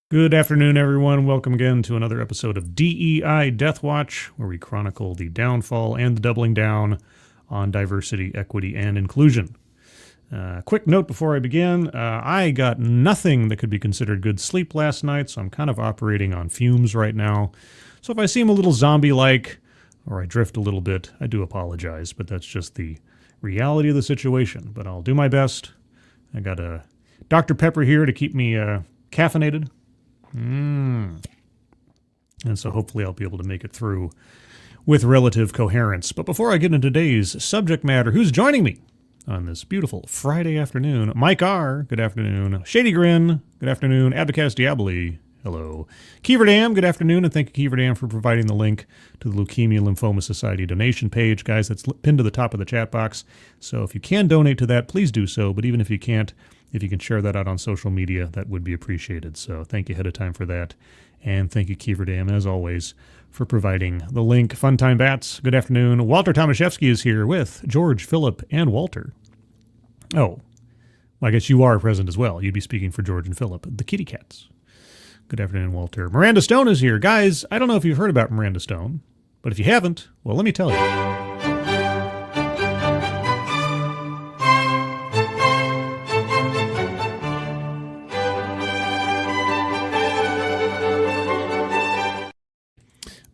Good afternoon, everyone. Welcome again to another episode of D.E.I. Deathwatch, where we chronicle the downfall and the doubling down on diversity, equity, and inclusion. Quick note before I begin, I got nothing that could be considered good sleep last night, so I'm kind of operating on fumes right now. So if I seem a little zombie-like, or I drift a little bit, I do apologize, but that's just the reality of the situation. But I'll do my best. I got a Dr. Pepper here to keep me caffeinated. And so hopefully I'll be able to make it through with relative coherence. But before I get into today's subject matter, who's joining me on this beautiful Friday afternoon? Mike R., good afternoon. Shady Grin, good afternoon. Abacus Diaboli, hello. Keeverdam, good afternoon, and thank you, Keeverdam, for providing the link to the Leukemia Lymphoma Society donation page. Guys, that's pinned to the top of the chat box. So if you can donate to that, please do so. But even if you can't, if you can share that out on social media, that would be appreciated. So thank you ahead of time for that. And thank you, Keeverdam, as always, for providing the link. Funtime Bats, good afternoon. Walter Tomaszewski is here with George, Philip, and Walter. Oh, I guess you are present as well. You'd be speaking for George and Philip, the kitty cats. Good afternoon, Walter. Miranda Stone is here. Guys, I don't know if you've heard about Miranda Stone, but if you haven't, well, let me tell you.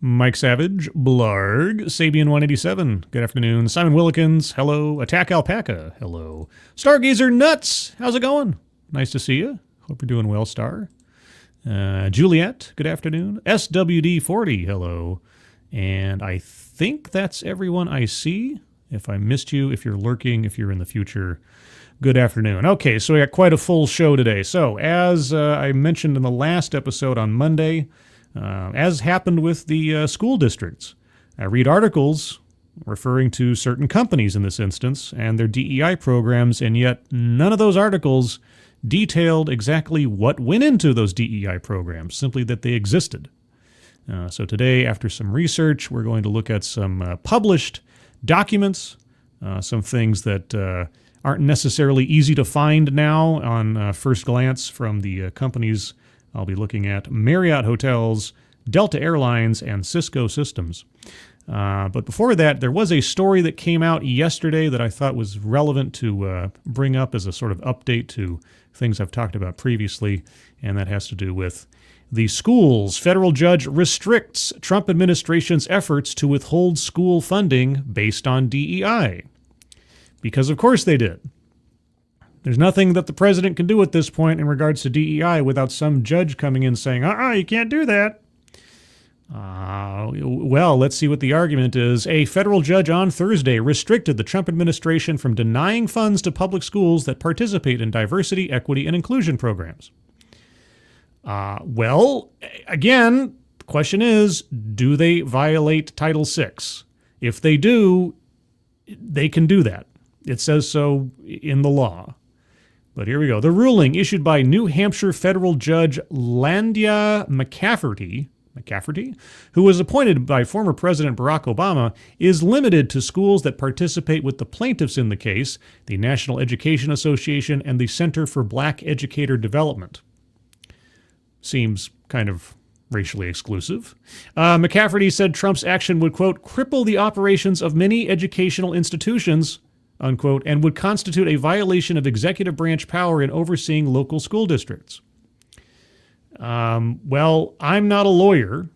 Mike Savage, Blarg, Sabian187, good afternoon. Simon Willikins, hello. Attack Alpaca, hello. Stargazer Nuts, how's it going? Nice to see you. Hope you're doing well, Star. Juliet, good afternoon. SWD40, hello. And I think that's everyone I see. If I missed you, if you're lurking, if you're in the future, good afternoon. Okay, so we got quite a full show today. So as I mentioned in the last episode on Monday, as happened with the school districts, I read articles referring to certain companies in this instance and their DEI programs, and yet none of those articles detailed exactly what went into those DEI programs, simply that they existed. So today, after some research, we're going to look at some published documents, some things that aren't necessarily easy to find now on first glance from the companies I'll be looking at: Marriott Hotels, Delta Airlines, and Cisco Systems. But before that, there was a story that came out yesterday that I thought was relevant to bring up as a sort of update to things I've talked about previously, and that has to do with the schools. Federal judge restricts Trump administration's efforts to withhold school funding based on DEI. Because of course they did. There's nothing that the president can do at this point in regards to DEI without some judge coming in saying, you can't do that. Well, let's see what the argument is. A federal judge on Thursday restricted the Trump administration from denying funds to public schools that participate in diversity, equity, and inclusion programs. Well, again, the question is, do they violate Title VI? If they do, they can do that. It says so in the law. But here we go. The ruling issued by New Hampshire federal judge Landia McCafferty, who was appointed by former President Barack Obama, is limited to schools that participate with the plaintiffs in the case, the National Education Association and the Center for Black Educator Development. Seems kind of racially exclusive. McCafferty said Trump's action would, quote, cripple the operations of many educational institutions, unquote, and would constitute a violation of executive branch power in overseeing local school districts. Well, I'm not a lawyer,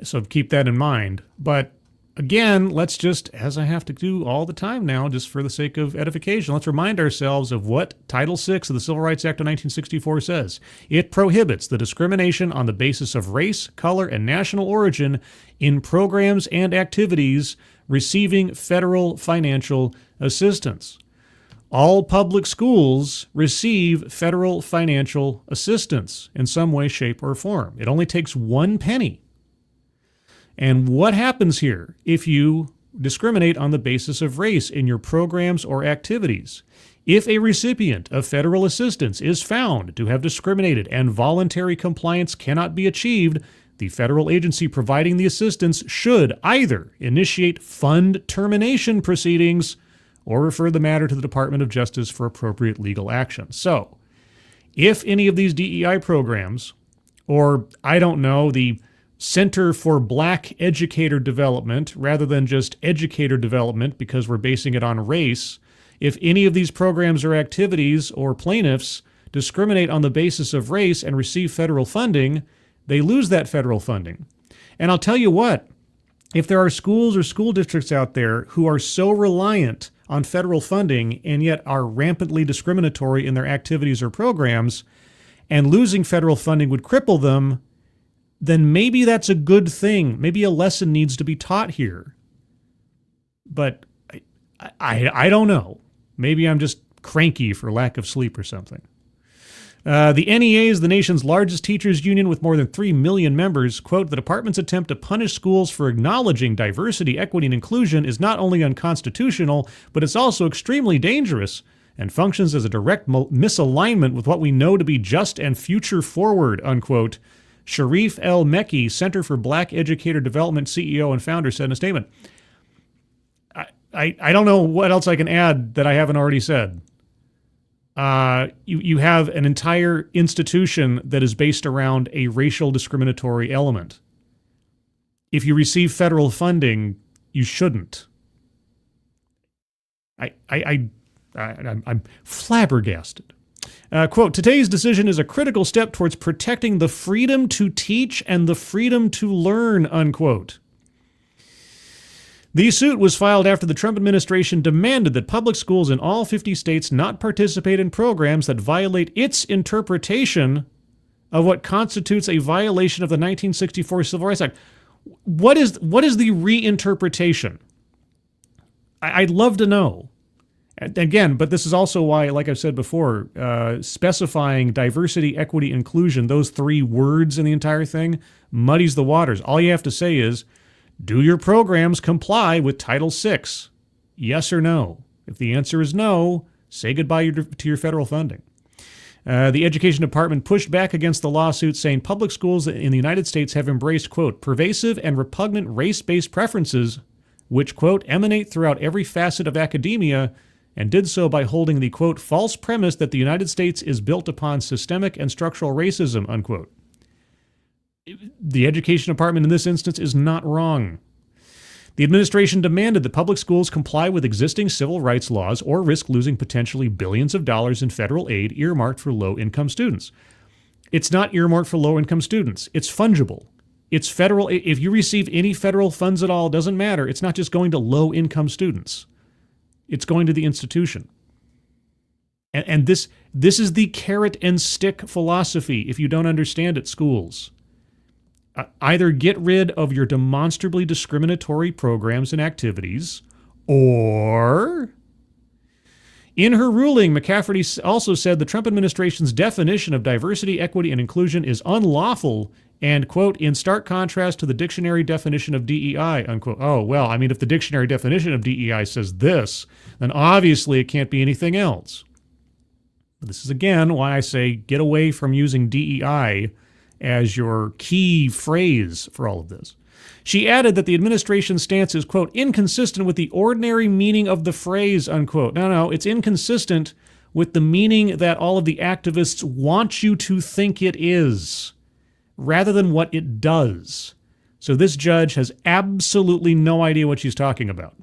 so keep that in mind. But again, let's just, as I have to do all the time now, just for the sake of edification, let's remind ourselves of what Title VI of the Civil Rights Act of 1964 says. It prohibits the discrimination on the basis of race, color, and national origin in programs and activities receiving federal financial assistance. All public schools receive federal financial assistance in some way, shape, or form. It only takes 1 penny. And what happens here if you discriminate on the basis of race in your programs or activities? If a recipient of federal assistance is found to have discriminated and voluntary compliance cannot be achieved, the federal agency providing the assistance should either initiate fund termination proceedings or refer the matter to the Department of Justice for appropriate legal action. So, If any of these DEI programs, or I don't know, the Center for Black Educator Development, rather than just educator development because we're basing it on race, if any of these programs or activities or plaintiffs discriminate on the basis of race and receive federal funding, they lose that federal funding. And I'll tell you what, if there are schools or school districts out there who are so reliant on federal funding and yet are rampantly discriminatory in their activities or programs, and losing federal funding would cripple them, then maybe that's a good thing. Maybe a lesson needs to be taught here. But I don't know. Maybe I'm just cranky for lack of sleep or something. The NEA is the nation's largest teachers union with more than 3 million members. Quote, the department's attempt to punish schools for acknowledging diversity, equity, and inclusion is not only unconstitutional, but it's also extremely dangerous and functions as a direct misalignment with what we know to be just and future forward, unquote. Sharif El Mekki, Center for Black Educator Development CEO and founder, said in a statement. I don't know what else I can add that I haven't already said. You have an entire institution that is based around a racial discriminatory element. If you receive federal funding, you shouldn't. I'm flabbergasted. Quote, today's decision is a critical step towards protecting the freedom to teach and the freedom to learn, unquote. The suit was filed after the Trump administration demanded that public schools in all 50 states not participate in programs that violate its interpretation of what constitutes a violation of the 1964 Civil Rights Act. What is the reinterpretation? I'd love to know. Again, but this is also why, like I've said before, specifying diversity, equity, inclusion, those 3 words in the entire thing, muddies the waters. All you have to say is, do your programs comply with Title VI? Yes or no? If the answer is no, say goodbye to your federal funding. The Education Department pushed back against the lawsuit, saying public schools in the United States have embraced, quote, pervasive and repugnant race-based preferences, which, quote, emanate throughout every facet of academia, and did so by holding the, quote, false premise that the United States is built upon systemic and structural racism, unquote. The Education Department in this instance is not wrong. The administration demanded that public schools comply with existing civil rights laws or risk losing potentially billions of dollars in federal aid earmarked for low-income students. It's not earmarked for low-income students. It's fungible. It's federal. If you receive any federal funds at all, it doesn't matter. It's not just going to low-income students. It's going to the institution. And this is the carrot and stick philosophy if you don't understand it, schools. Either get rid of your demonstrably discriminatory programs and activities, or... In her ruling, McCafferty also said the Trump administration's definition of diversity, equity, and inclusion is unlawful and, quote, in stark contrast to the dictionary definition of DEI, unquote. Oh, well, I mean, if the dictionary definition of DEI says this, then obviously it can't be anything else. But this is, again, why I say get away from using DEI as your key phrase for all of this. She added that the administration's stance is, quote, inconsistent with the ordinary meaning of the phrase, unquote. No, it's inconsistent with the meaning that all of the activists want you to think it is, rather than what it does. So this judge has absolutely no idea what she's talking about,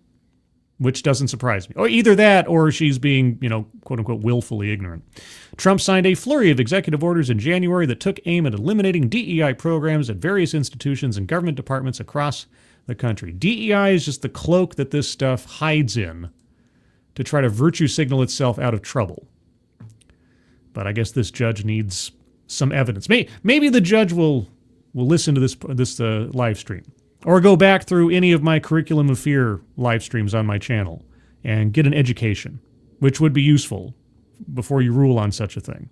which doesn't surprise me. Or either that, or she's being, quote unquote, willfully ignorant. Trump signed a flurry of executive orders in January that took aim at eliminating DEI programs at various institutions and government departments across the country. DEI is just the cloak that this stuff hides in to try to virtue signal itself out of trouble. But I guess this judge needs some evidence. Maybe the judge will listen to this live stream, or go back through any of my Curriculum of Fear live streams on my channel and get an education, which would be useful before you rule on such a thing.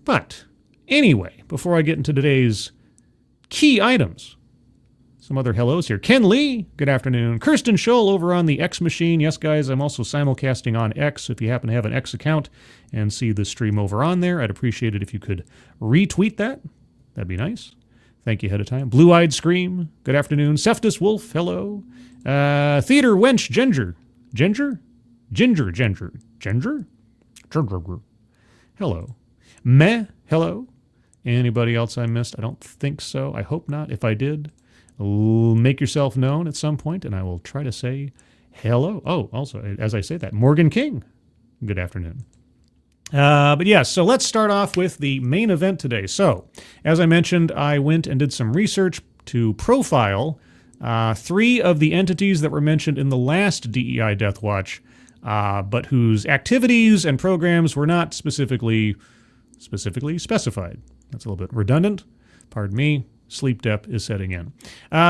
But anyway, before I get into today's key items, some other hellos here. Ken Lee, good afternoon. Kirsten Scholl over on the X machine. Yes, guys, I'm also simulcasting on X. If you happen to have an X account and see the stream over on there, I'd appreciate it if you could retweet that. That'd be nice. Thank you ahead of time. Blue-Eyed Scream, good afternoon. Seftus Wolf, hello. Theater Wench Ginger. Ginger? Ginger. Hello. Hello. Anybody else I missed? I don't think so. I hope not. If I did, make yourself known at some point, and I will try to say hello. Oh, also, as I say that, Morgan King, good afternoon. But yeah, so let's start off with the main event today. So, as I mentioned, I went and did some research to profile 3 of the entities that were mentioned in the last DEI Deathwatch, but whose activities and programs were not specifically specified. That's a little bit redundant. Pardon me. Sleep dep is setting in.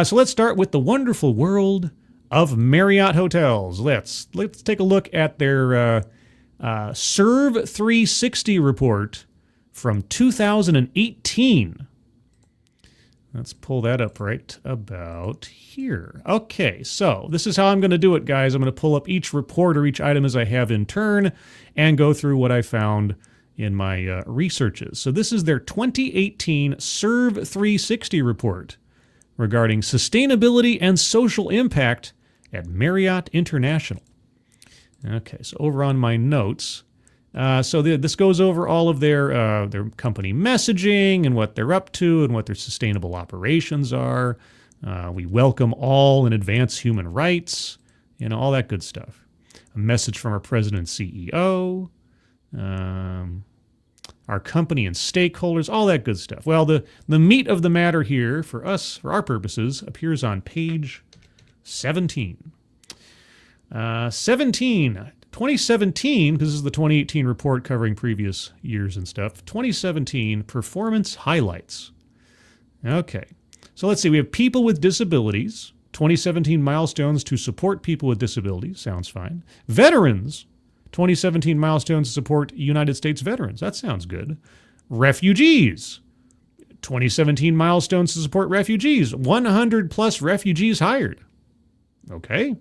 So let's start with the wonderful world of Marriott hotels. Let's take a look at their Serve 360 report from 2018. Let's pull that up right about here. Okay, so this is how I'm going to do it, guys. I'm going to pull up each report or each item as I have in turn and go through what I found in my researches. So this is their 2018 Serve 360 report regarding sustainability and social impact at Marriott International. Okay, so over on my notes, this goes over all of their company messaging and what they're up to and what their sustainable operations are. We welcome all and advance human rights, all that good stuff. A message from our president and CEO, our company and stakeholders, all that good stuff. Well, the meat of the matter here for us, for our purposes, appears on page 17. 2017, because this is the 2018 report covering previous years and stuff. 2017 performance highlights. Okay, so let's see. We have people with disabilities. 2017 milestones to support people with disabilities. Sounds fine. Veterans. 2017 milestones to support United States veterans. That sounds good. Refugees. 2017 milestones to support refugees. 100 plus refugees hired. Okay.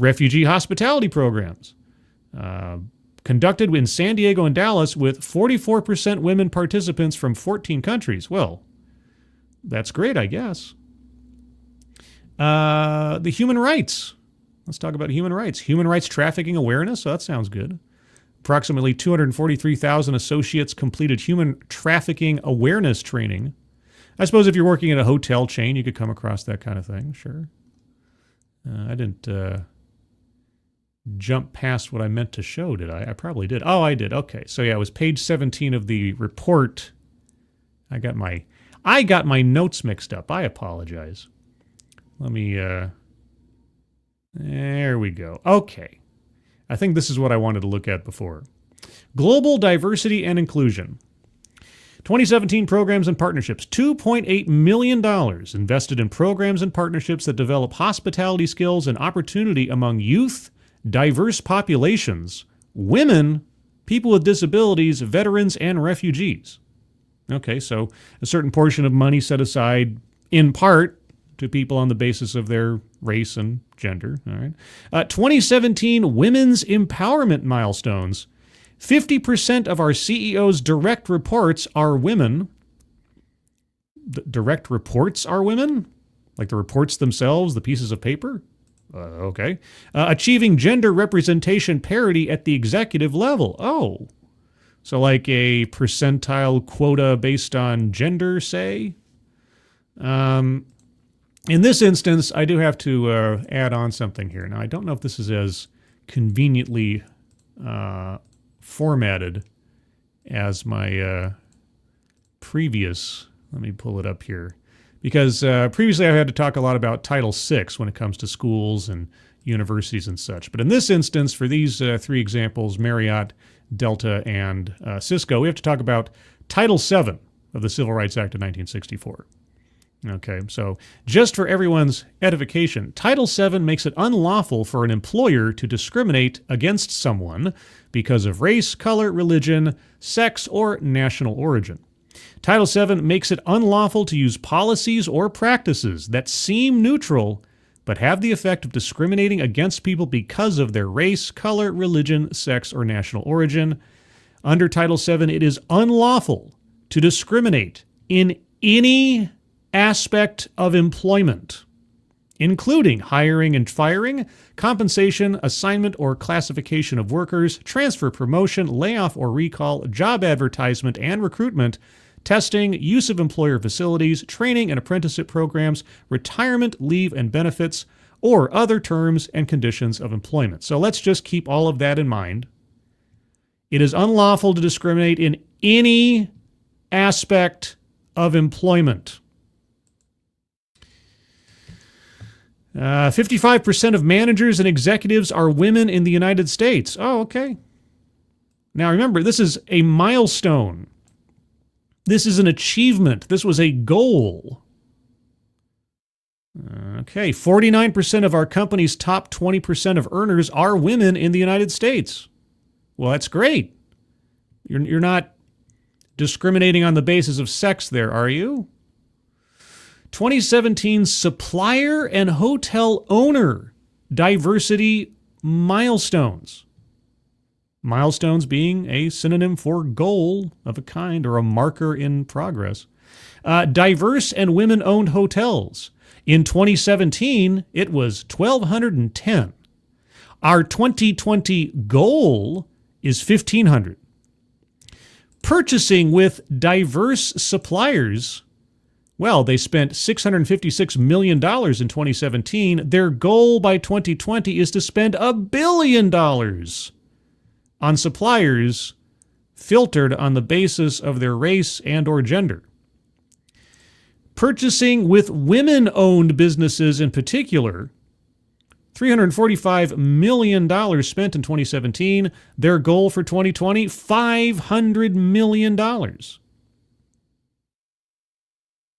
Refugee hospitality programs. Conducted in San Diego and Dallas with 44% women participants from 14 countries. Well, that's great, I guess. The human rights. Let's talk about human rights. Human rights trafficking awareness. So that sounds good. Approximately 243,000 associates completed human trafficking awareness training. I suppose if you're working in a hotel chain, you could come across that kind of thing. Sure. I didn't jump past what I meant to show, did I? I probably did. Oh, I did. Okay. So yeah, it was page 17 of the report. I got my notes mixed up. I apologize. Let me, there we go. Okay. I think this is what I wanted to look at before. Global diversity and inclusion. 2017 programs and partnerships. $2.8 million invested in programs and partnerships that develop hospitality skills and opportunity among youth, diverse populations, women, people with disabilities, veterans, and refugees. Okay, so a certain portion of money set aside in part to people on the basis of their race and gender. All right. 2017 women's empowerment milestones. 50% of our CEO's direct reports are women. Direct reports are women? Like the reports themselves, the pieces of paper? Okay. Achieving gender representation parity at the executive level. Oh. So like a percentile quota based on gender, say? In this instance, I do have to add on something here. Now, I don't know if this is as conveniently formatted as my previous. Let me pull it up here. Because previously I had to talk a lot about Title VI when it comes to schools and universities and such. But in this instance, for these 3 examples, Marriott, Delta, and Cisco, we have to talk about Title VII of the Civil Rights Act of 1964. Okay, so just for everyone's edification, Title VII makes it unlawful for an employer to discriminate against someone because of race, color, religion, sex, or national origin. Title VII makes it unlawful to use policies or practices that seem neutral but have the effect of discriminating against people because of their race, color, religion, sex, or national origin. Under Title VII, it is unlawful to discriminate in any aspect of employment. including hiring and firing, compensation, assignment or classification of workers, transfer, promotion, layoff or recall, job advertisement and recruitment, testing, use of employer facilities, training and apprenticeship programs, retirement, leave and benefits, or other terms and conditions of employment. So let's just keep all of that in mind. It is unlawful to discriminate in any aspect of employment. 55% of managers and executives are women in the United States. Oh, okay. Now remember, this is a milestone. This is an achievement. This was a goal. Okay, 49% of our company's top 20% of earners are women in the United States. Well, that's great. You're not discriminating on the basis of sex there, are you? 2017 supplier and hotel owner diversity milestones. Milestones being a synonym for goal of a kind or a marker in progress. Diverse and women-owned hotels. In 2017, it was 1,210. Our 2020 goal is 1,500. Purchasing with diverse suppliers. Well, they spent $656 million in 2017. Their goal by 2020 is to spend $1 billion on suppliers filtered on the basis of their race and or gender. Purchasing with women-owned businesses in particular, $345 million spent in 2017. Their goal for 2020, $500 million.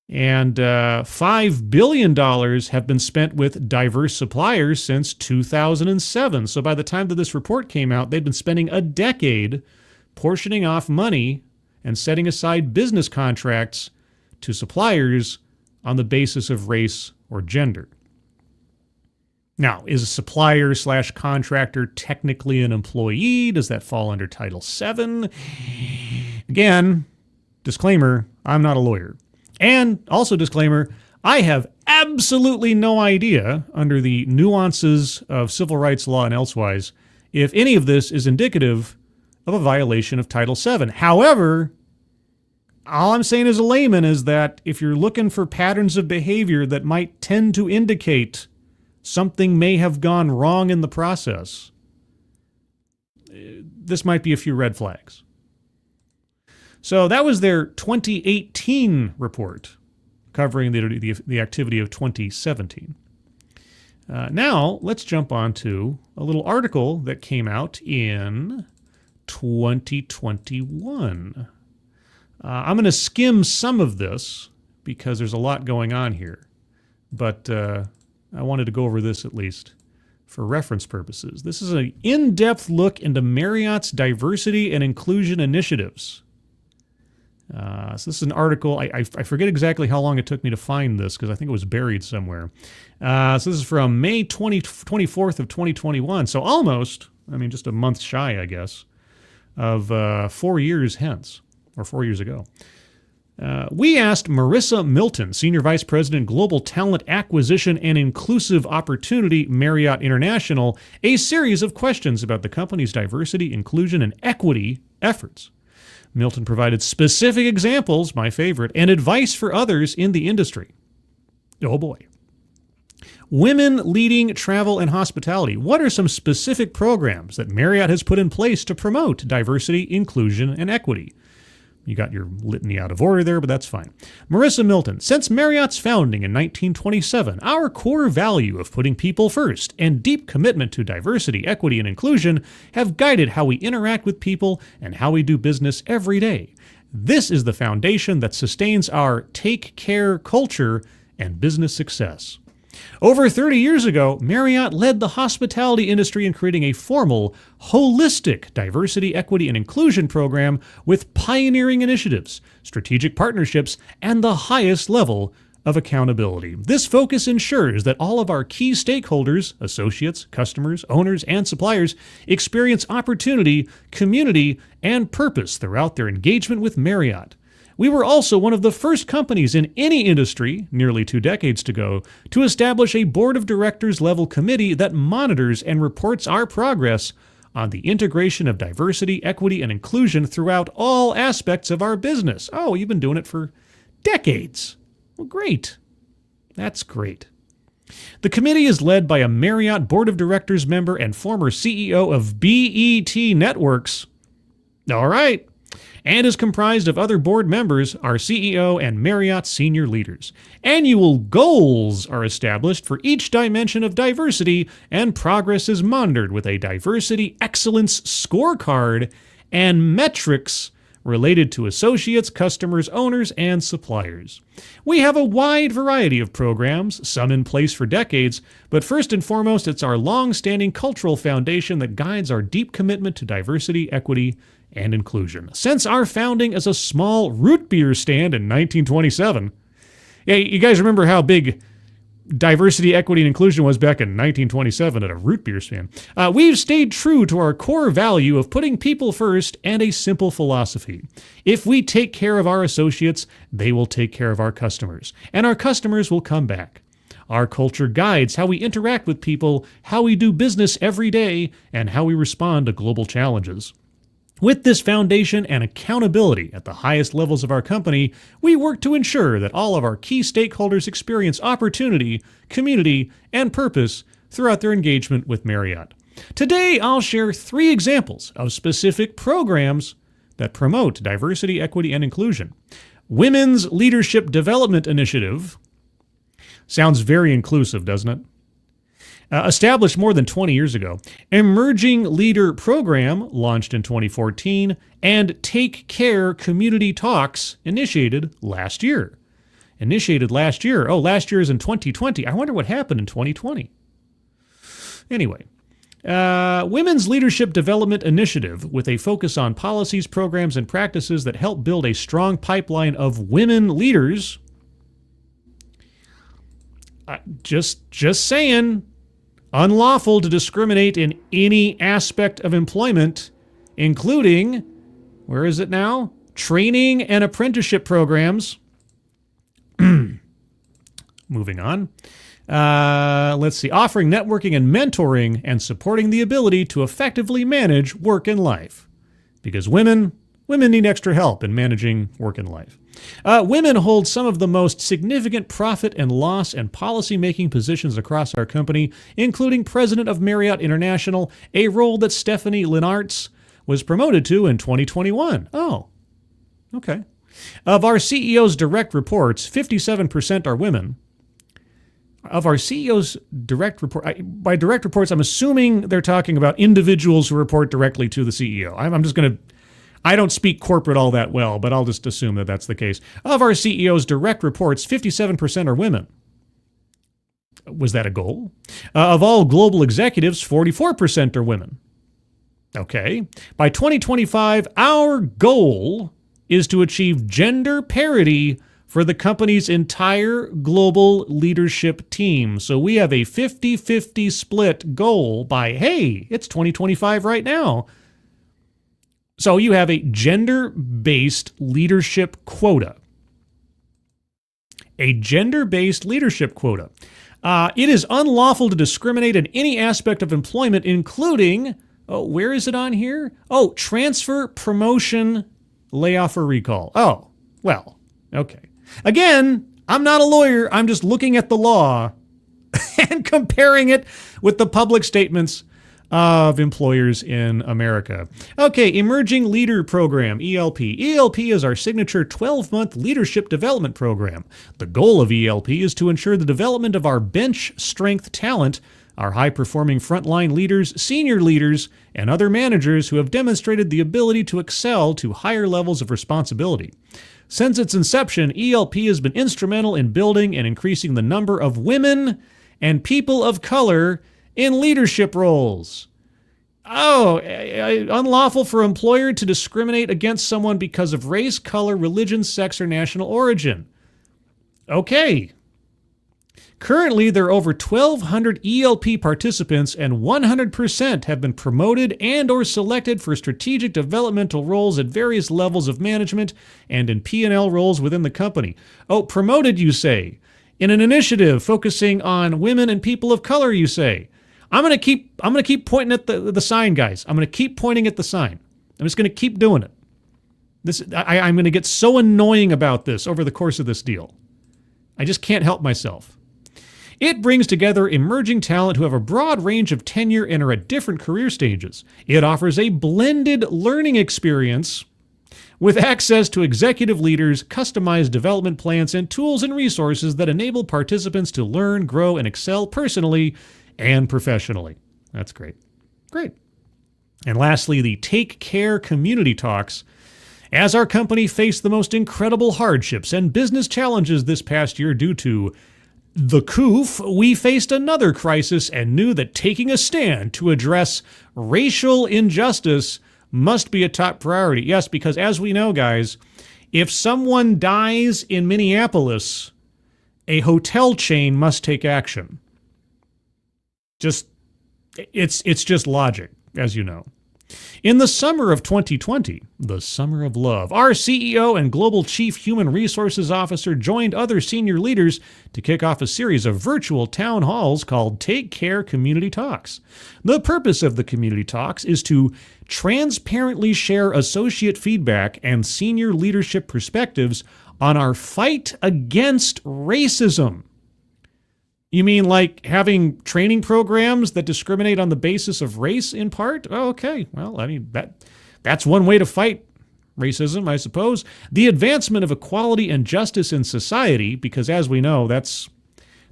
And $5 billion have been spent with diverse suppliers since 2007. So by the time that this report came out, they'd been spending a decade portioning off money and setting aside business contracts to suppliers on the basis of race or gender. Now, is a supplier/contractor technically an employee? Does that fall under Title VII? Again, disclaimer, I'm not a lawyer. And also disclaimer, I have absolutely no idea, under the nuances of civil rights law and elsewise, if any of this is indicative of a violation of Title VII. However, all I'm saying as a layman is that if you're looking for patterns of behavior that might tend to indicate something may have gone wrong in the process, this might be a few red flags. So that was their 2018 report covering the activity of 2017. Now, let's jump on to a little article that came out in 2021. I'm going to skim some of this because there's a lot going on here, but I wanted to go over this at least for reference purposes. This is an in-depth look into Marriott's diversity and inclusion initiatives. So this is an article. I forget exactly how long it took me to find this because I think it was buried somewhere. So this is from May 24th of 2021. So almost, just a month shy, I guess, of 4 years hence, or 4 years ago. We asked Marissa Milton, Senior Vice President, Global Talent Acquisition and Inclusive Opportunity, Marriott International, a series of questions about the company's diversity, inclusion, and equity efforts. Milton provided specific examples, my favorite, and advice for others in the industry. Oh boy. Women leading travel and hospitality. What are some specific programs that Marriott has put in place to promote diversity, inclusion, and equity? You got your litany out of order there, but that's fine. Marissa Milton, since Marriott's founding in 1927, our core value of putting people first and deep commitment to diversity, equity, and inclusion have guided how we interact with people and how we do business every day. This is the foundation that sustains our take care culture and business success. Over 30 years ago, Marriott led the hospitality industry in creating a formal, holistic diversity, equity, and inclusion program with pioneering initiatives, strategic partnerships, and the highest level of accountability. This focus ensures that all of our key stakeholders, associates, customers, owners, and suppliers experience opportunity, community, and purpose throughout their engagement with Marriott. We were also one of the first companies in any industry, nearly 2 decades ago, to establish a board of directors level committee that monitors and reports our progress on the integration of diversity, equity, and inclusion throughout all aspects of our business. Oh, you've been doing it for decades. Well, great. That's great. The committee is led by a Marriott Board of Directors member and former CEO of BET Networks. All right. And is comprised of other board members, our CEO, and Marriott senior leaders. Annual goals are established for each dimension of diversity, and progress is monitored with a diversity excellence scorecard and metrics related to associates, customers, owners, and suppliers. We have a wide variety of programs, some in place for decades, but first and foremost, it's our long-standing cultural foundation that guides our deep commitment to diversity, equity, and inclusion. Since our founding as a small root beer stand in 1927, yeah, you guys remember how big diversity, equity, and inclusion was back in 1927 at a root beer stand. We've stayed true to our core value of putting people first and a simple philosophy. If we take care of our associates, they will take care of our customers, and our customers will come back. Our culture guides how we interact with people, how we do business every day, and how we respond to global challenges. With this foundation and accountability at the highest levels of our company, we work to ensure that all of our key stakeholders experience opportunity, community, and purpose throughout their engagement with Marriott. Today, I'll share 3 examples of specific programs that promote diversity, equity, and inclusion. Women's Leadership Development Initiative. Sounds very inclusive, doesn't it? Established more than 20 years ago. Emerging Leader Program, launched in 2014, and Take Care Community Talks, initiated last year. Oh, last year is in 2020. I wonder what happened in 2020. Anyway, Women's Leadership Development Initiative, with a focus on policies, programs, and practices that help build a strong pipeline of women leaders. Just saying. Unlawful to discriminate in any aspect of employment, including, where is it now? Training and apprenticeship programs. Moving on. Let's see. Offering networking and mentoring and supporting the ability to effectively manage work and life. Because women need extra help in managing work and life. Women hold some of the most significant profit and loss and policy-making positions across our company, including President of Marriott International, a role that Stephanie Linnartz was promoted to in 2021. Oh, okay. Of our CEO's direct reports, 57% are women. Of our CEO's direct report, by direct reports, I'm assuming they're talking about individuals who report directly to the CEO. I'm just going to... I don't speak corporate all that well, but I'll just assume that that's the case. Of our CEO's direct reports, 57% are women. Was that a goal? Of all global executives, 44% are women. Okay. By 2025, our goal is to achieve gender parity for the company's entire global leadership team. So we have a 50-50 split goal by, hey, it's 2025 right now. So you have a gender-based leadership quota. A gender-based leadership quota. It is unlawful to discriminate in any aspect of employment, including, where is it on here? Oh, transfer, promotion, layoff, or recall. Oh, well, okay. Again, I'm not a lawyer. I'm just looking at the law and comparing it with the public statements of employers in America. Okay, Emerging Leader Program, ELP. ELP is our signature 12-month leadership development program. The goal of ELP is to ensure the development of our bench strength talent, our high-performing frontline leaders, senior leaders, and other managers who have demonstrated the ability to excel to higher levels of responsibility. Since its inception, ELP has been instrumental in building and increasing the number of women and people of color in leadership roles. Oh, unlawful for employer to discriminate against someone because of race, color, religion, sex, or national origin. Okay. Currently, there are over 1,200 ELP participants, and 100% have been promoted and or selected for strategic developmental roles at various levels of management and in P&L roles within the company. Oh, promoted, you say? In an initiative focusing on women and people of color, you say? I'm gonna keep pointing at the sign, guys. I'm gonna keep pointing at the sign. I'm just gonna keep doing it. I'm gonna get so annoying about this over the course of this deal. I just can't help myself. It brings together emerging talent who have a broad range of tenure and are at different career stages. It offers a blended learning experience with access to executive leaders, customized development plans, and tools and resources that enable participants to learn, grow, and excel personally and professionally. That's great. Great. And lastly, the Take Care community talks. As our company faced the most incredible hardships and business challenges this past year due to the COOF, we faced another crisis and knew that taking a stand to address racial injustice must be a top priority. Yes, because as we know, guys, if someone dies in Minneapolis, a hotel chain must take action. It's just logic, as you know. In the summer of 2020, the summer of love, our CEO and Global Chief Human Resources Officer joined other senior leaders to kick off a series of virtual town halls called Take Care Community Talks. The purpose of the community talks is to transparently share associate feedback and senior leadership perspectives on our fight against racism. You mean like having training programs that discriminate on the basis of race in part? Oh, okay. Well, I mean, that's one way to fight racism, I suppose. The advancement of equality and justice in society, because as we know, that's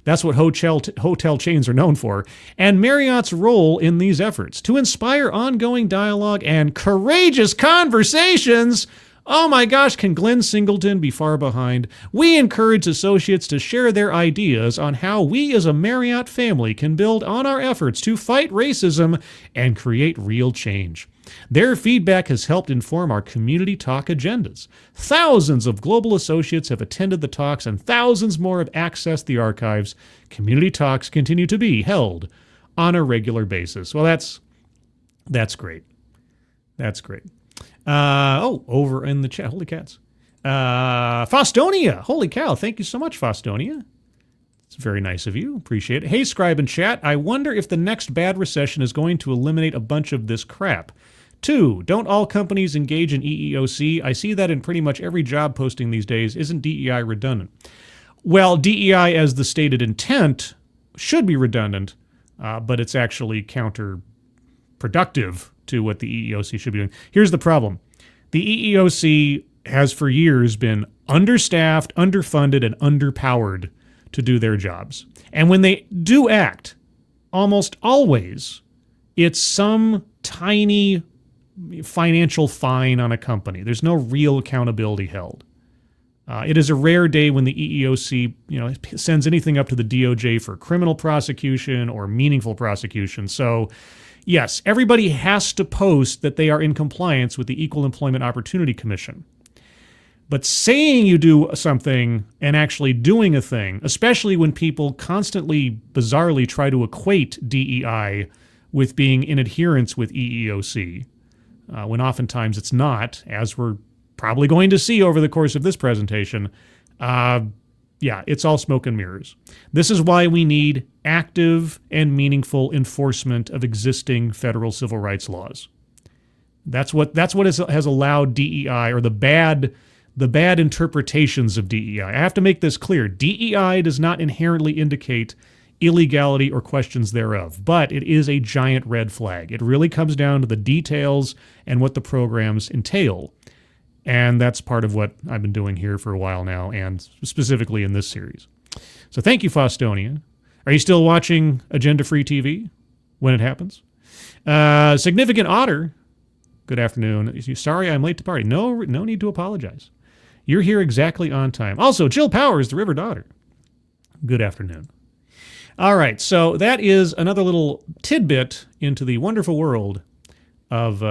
what hotel chains are known for, and Marriott's role in these efforts to inspire ongoing dialogue and courageous conversations. Oh my gosh, can Glenn Singleton be far behind? We encourage associates to share their ideas on how we as a Marriott family can build on our efforts to fight racism and create real change. Their feedback has helped inform our community talk agendas. Thousands of global associates have attended the talks and thousands more have accessed the archives. Community talks continue to be held on a regular basis. Well, that's great. That's great. Over in the chat. Holy cats. Faustonia. Holy cow. Thank you so much, Faustonia. It's very nice of you. Appreciate it. Hey, Scribe and Chat. I wonder if the next bad recession is going to eliminate a bunch of this crap. 2, don't all companies engage in EEOC? I see that in pretty much every job posting these days. Isn't DEI redundant? Well, DEI as the stated intent should be redundant, but it's actually counterproductive to what the EEOC should be doing. Here's the problem. The EEOC has for years been understaffed, underfunded, and underpowered to do their jobs. And when they do act, almost always, it's some tiny financial fine on a company. There's no real accountability held. It is a rare day when the EEOC, sends anything up to the DOJ for criminal prosecution or meaningful prosecution. So, yes, everybody has to post that they are in compliance with the Equal Employment Opportunity Commission. But saying you do something and actually doing a thing, especially when people constantly, bizarrely try to equate DEI with being in adherence with EEOC, when oftentimes it's not, as we're probably going to see over the course of this presentation, it's all smoke and mirrors. This is why we need active and meaningful enforcement of existing federal civil rights laws. That's what has allowed DEI, or the bad interpretations of DEI. I have to make this clear. DEI does not inherently indicate illegality or questions thereof, but it is a giant red flag. It really comes down to the details and what the programs entail. And that's part of what I've been doing here for a while now, and specifically in this series. So thank you, Faustonia. Are you still watching Agenda Free TV when it happens? Significant Otter, good afternoon. Sorry I'm late to party. No need to apologize. You're here exactly on time. Also, Jill Powers, the River Daughter, good afternoon. All right, so that is another little tidbit into the wonderful world of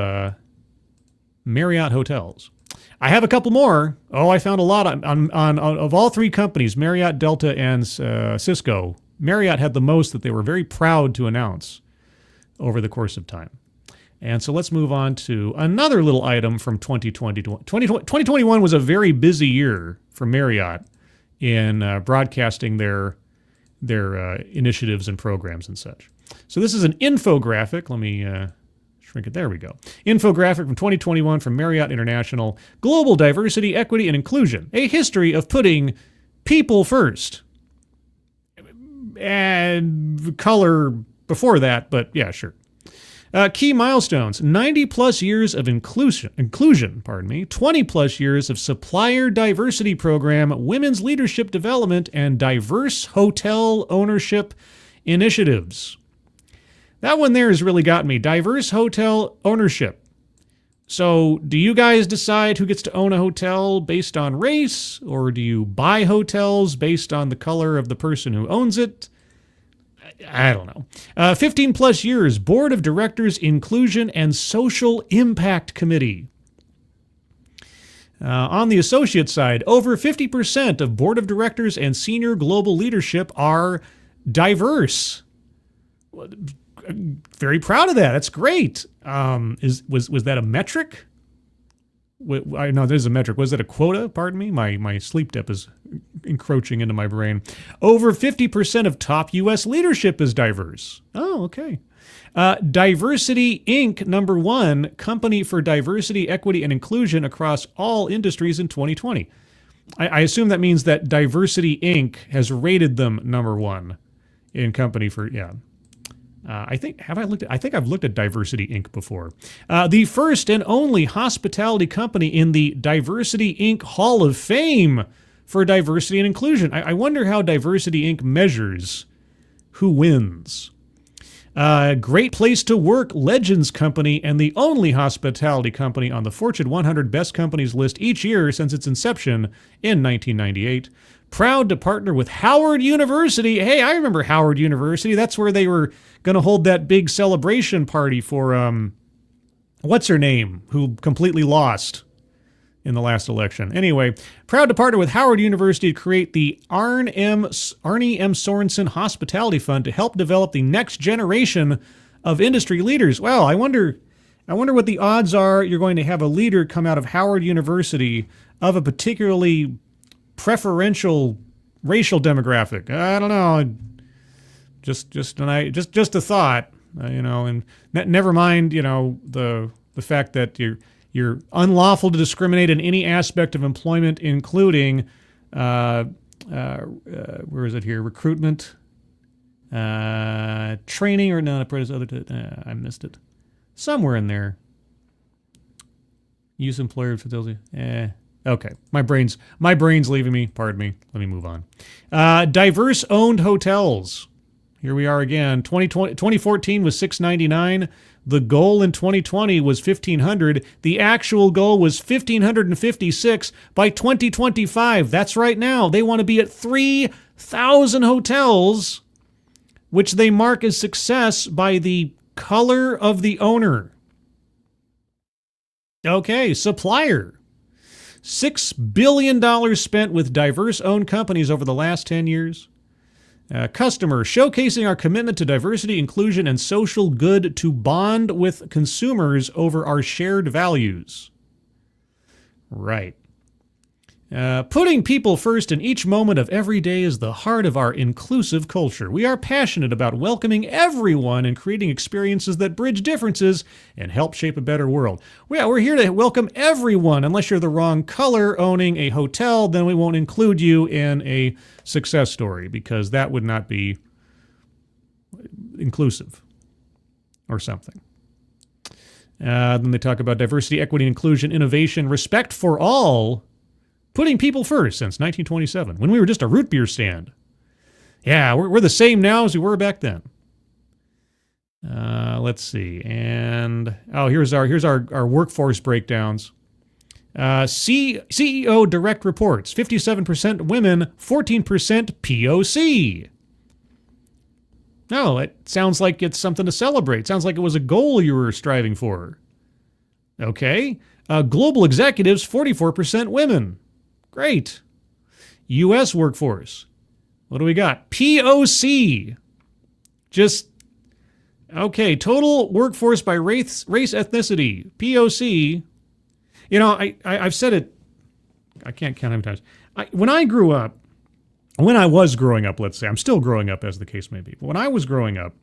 Marriott hotels. I have a couple more. Oh, I found a lot on of all three companies, Marriott, Delta, and Cisco. Marriott had the most that they were very proud to announce over the course of time. And so let's move on to another little item from 2020. 2021 was a very busy year for Marriott in broadcasting their initiatives and programs and such. So this is an infographic. Let me shrink it. There we go. Infographic from 2021 from Marriott International. Global Diversity, Equity, and Inclusion. A history of putting people first. And color before that, but yeah, sure. Key milestones, 90 plus years of inclusion, 20 plus years of supplier diversity program, women's leadership development, and diverse hotel ownership initiatives. That one there has really got me. Diverse hotel ownership. So do you guys decide who gets to own a hotel based on race, or do you buy hotels based on the color of the person who owns it? I don't know. 15 plus years, Board of Directors Inclusion and Social Impact Committee. On the associate side, over 50% of Board of Directors and senior global leadership are diverse. Very proud of that. That's great. Was that a metric? I know there's a metric. Was that a quota? Pardon me. My sleep dip is encroaching into my brain. Over 50% of top U.S. leadership is diverse. Oh, okay. Diversity Inc. #1 company for diversity, equity, and inclusion across all industries in 2020. I assume that means that Diversity Inc. has rated them #1 in company for I think I've looked at Diversity Inc. before. The first and only hospitality company in the Diversity Inc. Hall of Fame for diversity and inclusion. I wonder how Diversity Inc. measures who wins. Great Place to Work Legends Company and the only hospitality company on the Fortune 100 Best Companies list each year since its inception in 1998. Proud to partner with Howard University. Hey, I remember Howard University. That's where they were going to hold that big celebration party for, what's her name, who completely lost in the last election. Anyway, proud to partner with Howard University to create the Arnie M. Sorensen Hospitality Fund to help develop the next generation of industry leaders. Well, I wonder what the odds are you're going to have a leader come out of Howard University of a particularly preferential racial demographic. I don't know. Just a thought, and never mind, the fact that you're unlawful to discriminate in any aspect of employment, including where is it here? Recruitment, training, or no, I missed it. Somewhere in there. Use employer facility. Okay, my brain's leaving me. Pardon me. Let me move on. Diverse owned hotels. Here we are again. 2014 was $699. The goal in 2020 was 1,500. The actual goal was 1,556 by 2025. That's right now. They want to be at 3,000 hotels, which they mark as success by the color of the owner. Okay, supplier. $6 billion spent with diverse-owned companies over the last 10 years. Customer, showcasing our commitment to diversity, inclusion, and social good to bond with consumers over our shared values. Right. Putting people first in each moment of every day is the heart of our inclusive culture. We are passionate about welcoming everyone and creating experiences that bridge differences and help shape a better world. Yeah, we're here to welcome everyone. Unless you're the wrong color owning a hotel, then we won't include you in a success story because that would not be inclusive or something. Then they talk about diversity, equity, inclusion, innovation, respect for all. Putting people first since 1927, when we were just a root beer stand. Yeah, we're the same now as we were back then. Let's see. And, here's our workforce breakdowns. CEO direct reports, 57% women, 14% POC. No, it sounds like it's something to celebrate. Sounds like it was a goal you were striving for. Okay. Global executives, 44% women. Great. U.S. workforce. What do we got? POC. Just, okay, total workforce by race ethnicity. POC. You know, I've said it, I can't count how many times. When I was growing up, let's say, I'm still growing up as the case may be, but when I was growing up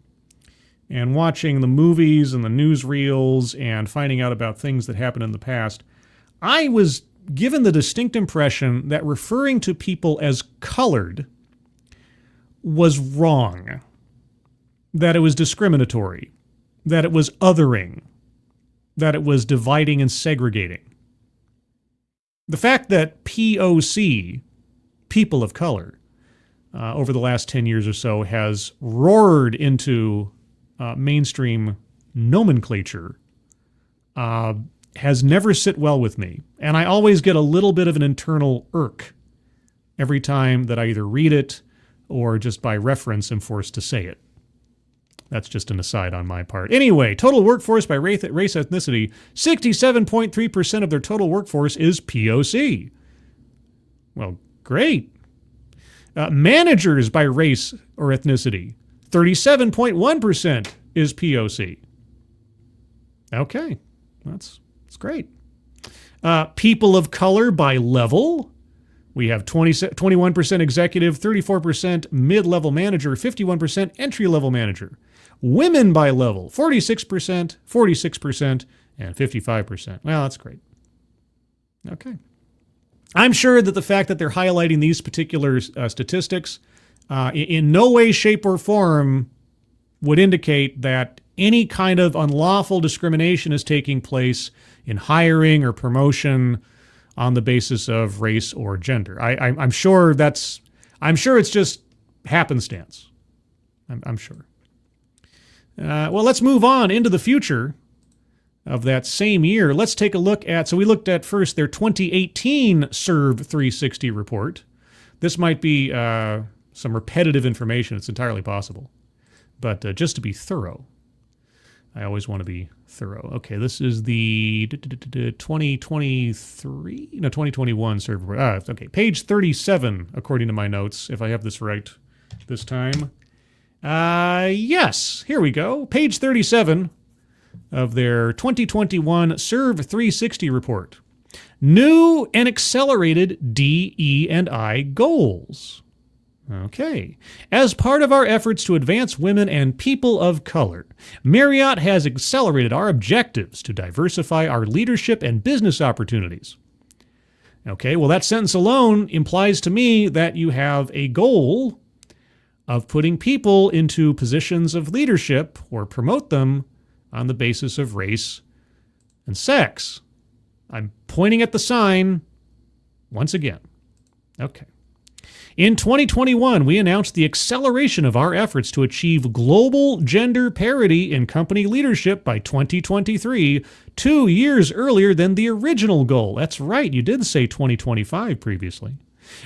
and watching the movies and the newsreels and finding out about things that happened in the past, I was given the distinct impression that referring to people as colored was wrong, that it was discriminatory, that it was othering, that it was dividing and segregating. The fact that POC, people of color, over the last 10 years or so has roared into mainstream nomenclature has never sit well with me. And I always get a little bit of an internal irk every time that I either read it or just by reference am forced to say it. That's just an aside on my part. Anyway, total workforce by race ethnicity, 67.3% of their total workforce is POC. Well, great. Managers by race or ethnicity, 37.1% is POC. Okay, that's great. People of color by level, we have 21% executive, 34% mid-level manager, 51% entry-level manager. Women by level, 46%, 46%, and 55%. Well, that's great. Okay. I'm sure that the fact that they're highlighting these particular statistics in no way, shape, or form would indicate that any kind of unlawful discrimination is taking place in hiring or promotion on the basis of race or gender. I'm sure it's just happenstance. I'm sure. Well, let's move on into the future of that same year. Let's take a look at, so we looked at first their 2018 Serve 360 report. This might be some repetitive information. It's entirely possible. But just to be thorough, I always want to be thorough. Okay, this is the 2021 Serve report. Okay, page 37, according to my notes, if I have this right this time. Yes, here we go. Page 37 of their 2021 Serve 360 report. New and accelerated D.E.I. goals. Okay. As part of our efforts to advance women and people of color, Marriott has accelerated our objectives to diversify our leadership and business opportunities. Okay, well, that sentence alone implies to me that you have a goal of putting people into positions of leadership or promote them on the basis of race and sex. I'm pointing at the sign once again. Okay. In 2021, we announced the acceleration of our efforts to achieve global gender parity in company leadership by 2023, 2 years earlier than the original goal. That's right, you did say 2025 previously.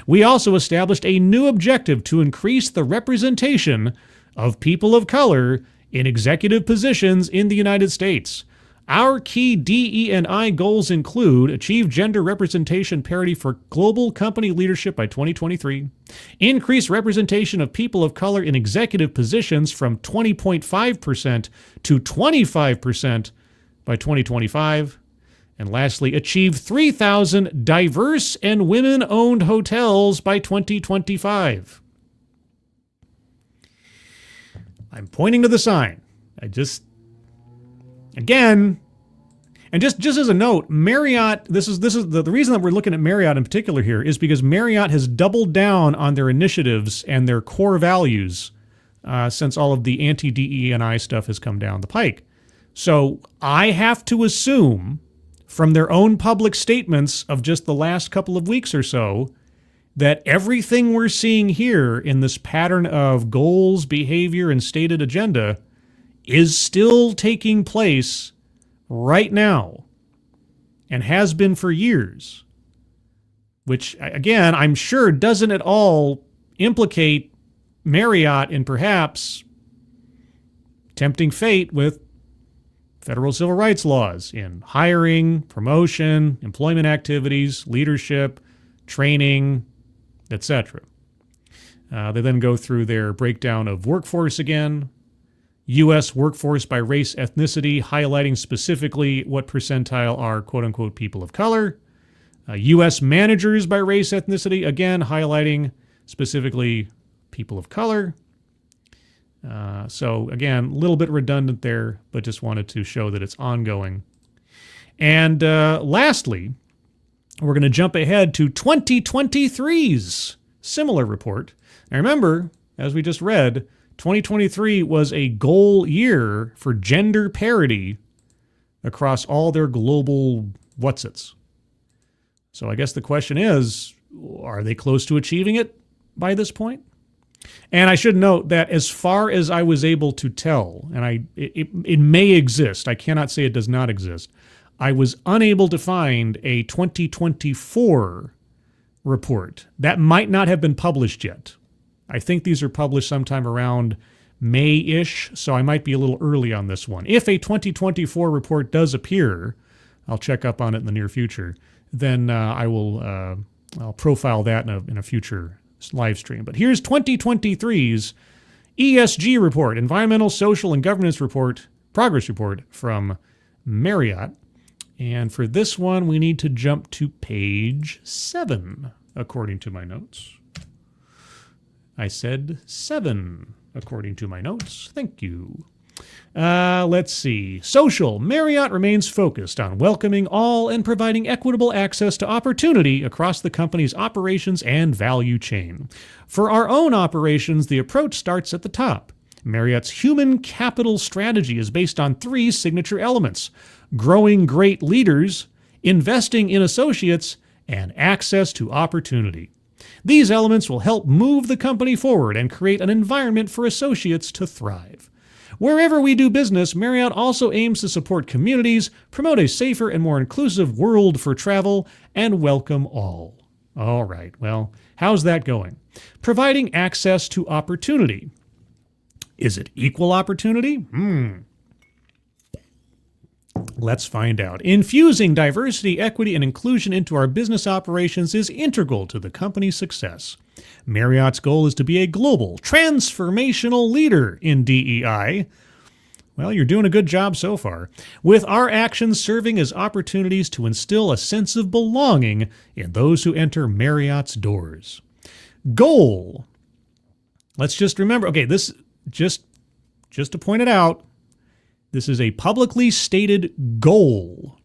We also established a new objective to increase the representation of people of color in executive positions in the United States. Our key DE&I goals include achieve gender representation parity for global company leadership by 2023, increase representation of people of color in executive positions from 20.5% to 25% by 2025, and lastly, achieve 3,000 diverse and women-owned hotels by 2025. I'm pointing to the sign. Again, and just as a note, Marriott, this is the reason that we're looking at Marriott in particular here is because Marriott has doubled down on their initiatives and their core values since all of the anti-DE&I stuff has come down the pike. So I have to assume from their own public statements of just the last couple of weeks or so that everything we're seeing here in this pattern of goals, behavior, and stated agenda is still taking place right now and has been for years, which, again, I'm sure doesn't at all implicate Marriott in perhaps tempting fate with federal civil rights laws in hiring, promotion, employment activities, leadership, training, etc. They then go through their breakdown of workforce again, U.S. workforce by race, ethnicity, highlighting specifically what percentile are quote-unquote people of color. U.S. managers by race, ethnicity, again, highlighting specifically people of color. So again, a little bit redundant there, but just wanted to show that it's ongoing. And lastly, we're going to jump ahead to 2023's similar report. Now remember, as we just read, 2023 was a goal year for gender parity across all their global whatsits. So I guess the question is, are they close to achieving it by this point? And I should note that as far as I was able to tell, and it may exist, I cannot say it does not exist, I was unable to find a 2024 report. That might not have been published yet. I think these are published sometime around May-ish, so I might be a little early on this one. If a 2024 report does appear, I'll check up on it in the near future, then I'll profile that in a future live stream. But here's 2023's ESG report, Environmental, Social, and Governance report, progress report from Marriott. And for this one, we need to jump to page 7, according to my notes. I said 7, according to my notes. Thank you. Let's see. Social. Marriott remains focused on welcoming all and providing equitable access to opportunity across the company's operations and value chain. For our own operations, the approach starts at the top. Marriott's human capital strategy is based on 3 signature elements: growing great leaders, investing in associates, and access to opportunity. These elements will help move the company forward and create an environment for associates to thrive. Wherever we do business, Marriott also aims to support communities, promote a safer and more inclusive world for travel, and welcome all. All right, well, how's that going? Providing access to opportunity. Is it equal opportunity? Let's find out. Infusing diversity, equity, and inclusion into our business operations is integral to the company's success. Marriott's goal is to be a global, transformational leader in DEI. Well, you're doing a good job so far, with our actions serving as opportunities to instill a sense of belonging in those who enter Marriott's doors. Goal. Let's just remember, okay, this, just to point it out, this is a publicly stated goal.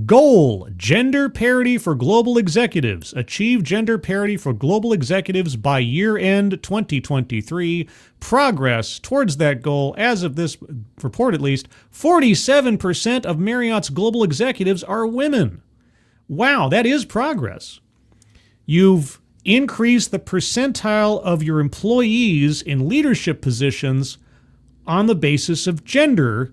Goal, gender parity for global executives. Achieve gender parity for global executives by year-end 2023. Progress towards that goal, as of this report at least, 47% of Marriott's global executives are women. Wow, that is progress. You've increased the percentile of your employees in leadership positions on the basis of gender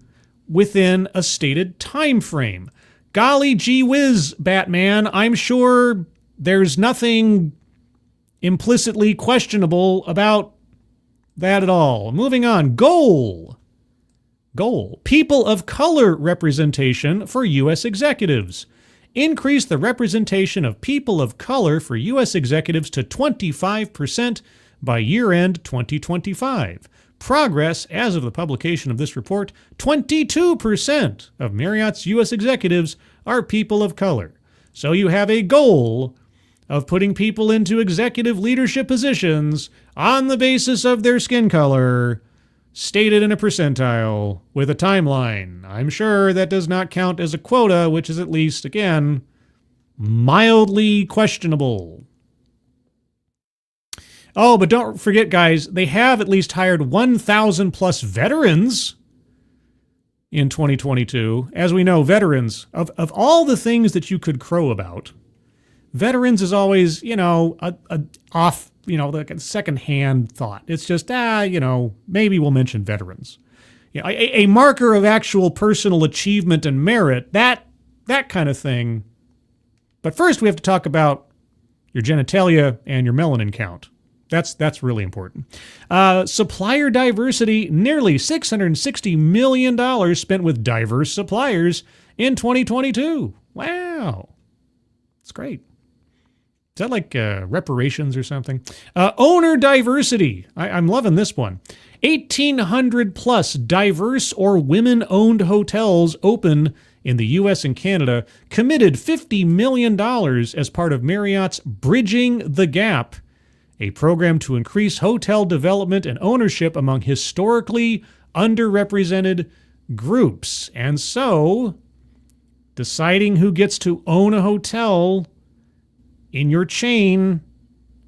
within a stated time frame. Golly gee whiz, Batman, I'm sure there's nothing implicitly questionable about that at all. Moving on. Goal. People of color representation for U.S. executives. Increase the representation of people of color for U.S. executives to 25% by year-end 2025. Progress, as of the publication of this report, 22% of Marriott's U.S. executives are people of color. So you have a goal of putting people into executive leadership positions on the basis of their skin color, stated in a percentile with a timeline. I'm sure that does not count as a quota, which is at least, again, mildly questionable. Oh, but don't forget, guys, they have at least hired 1,000 plus veterans in 2022. As we know, veterans, of all the things that you could crow about, veterans is always, a off, like a second-hand thought. It's just, maybe we'll mention veterans. A marker of actual personal achievement and merit, that kind of thing. But first, we have to talk about your genitalia and your melanin count. That's really important. Supplier diversity, nearly $660 million spent with diverse suppliers in 2022. Wow. That's great. Is that like reparations or something? Owner diversity. I'm loving this one. 1,800 plus diverse or women-owned hotels open in the U.S. and Canada committed $50 million as part of Marriott's Bridging the Gap, a program to increase hotel development and ownership among historically underrepresented groups. And so, deciding who gets to own a hotel in your chain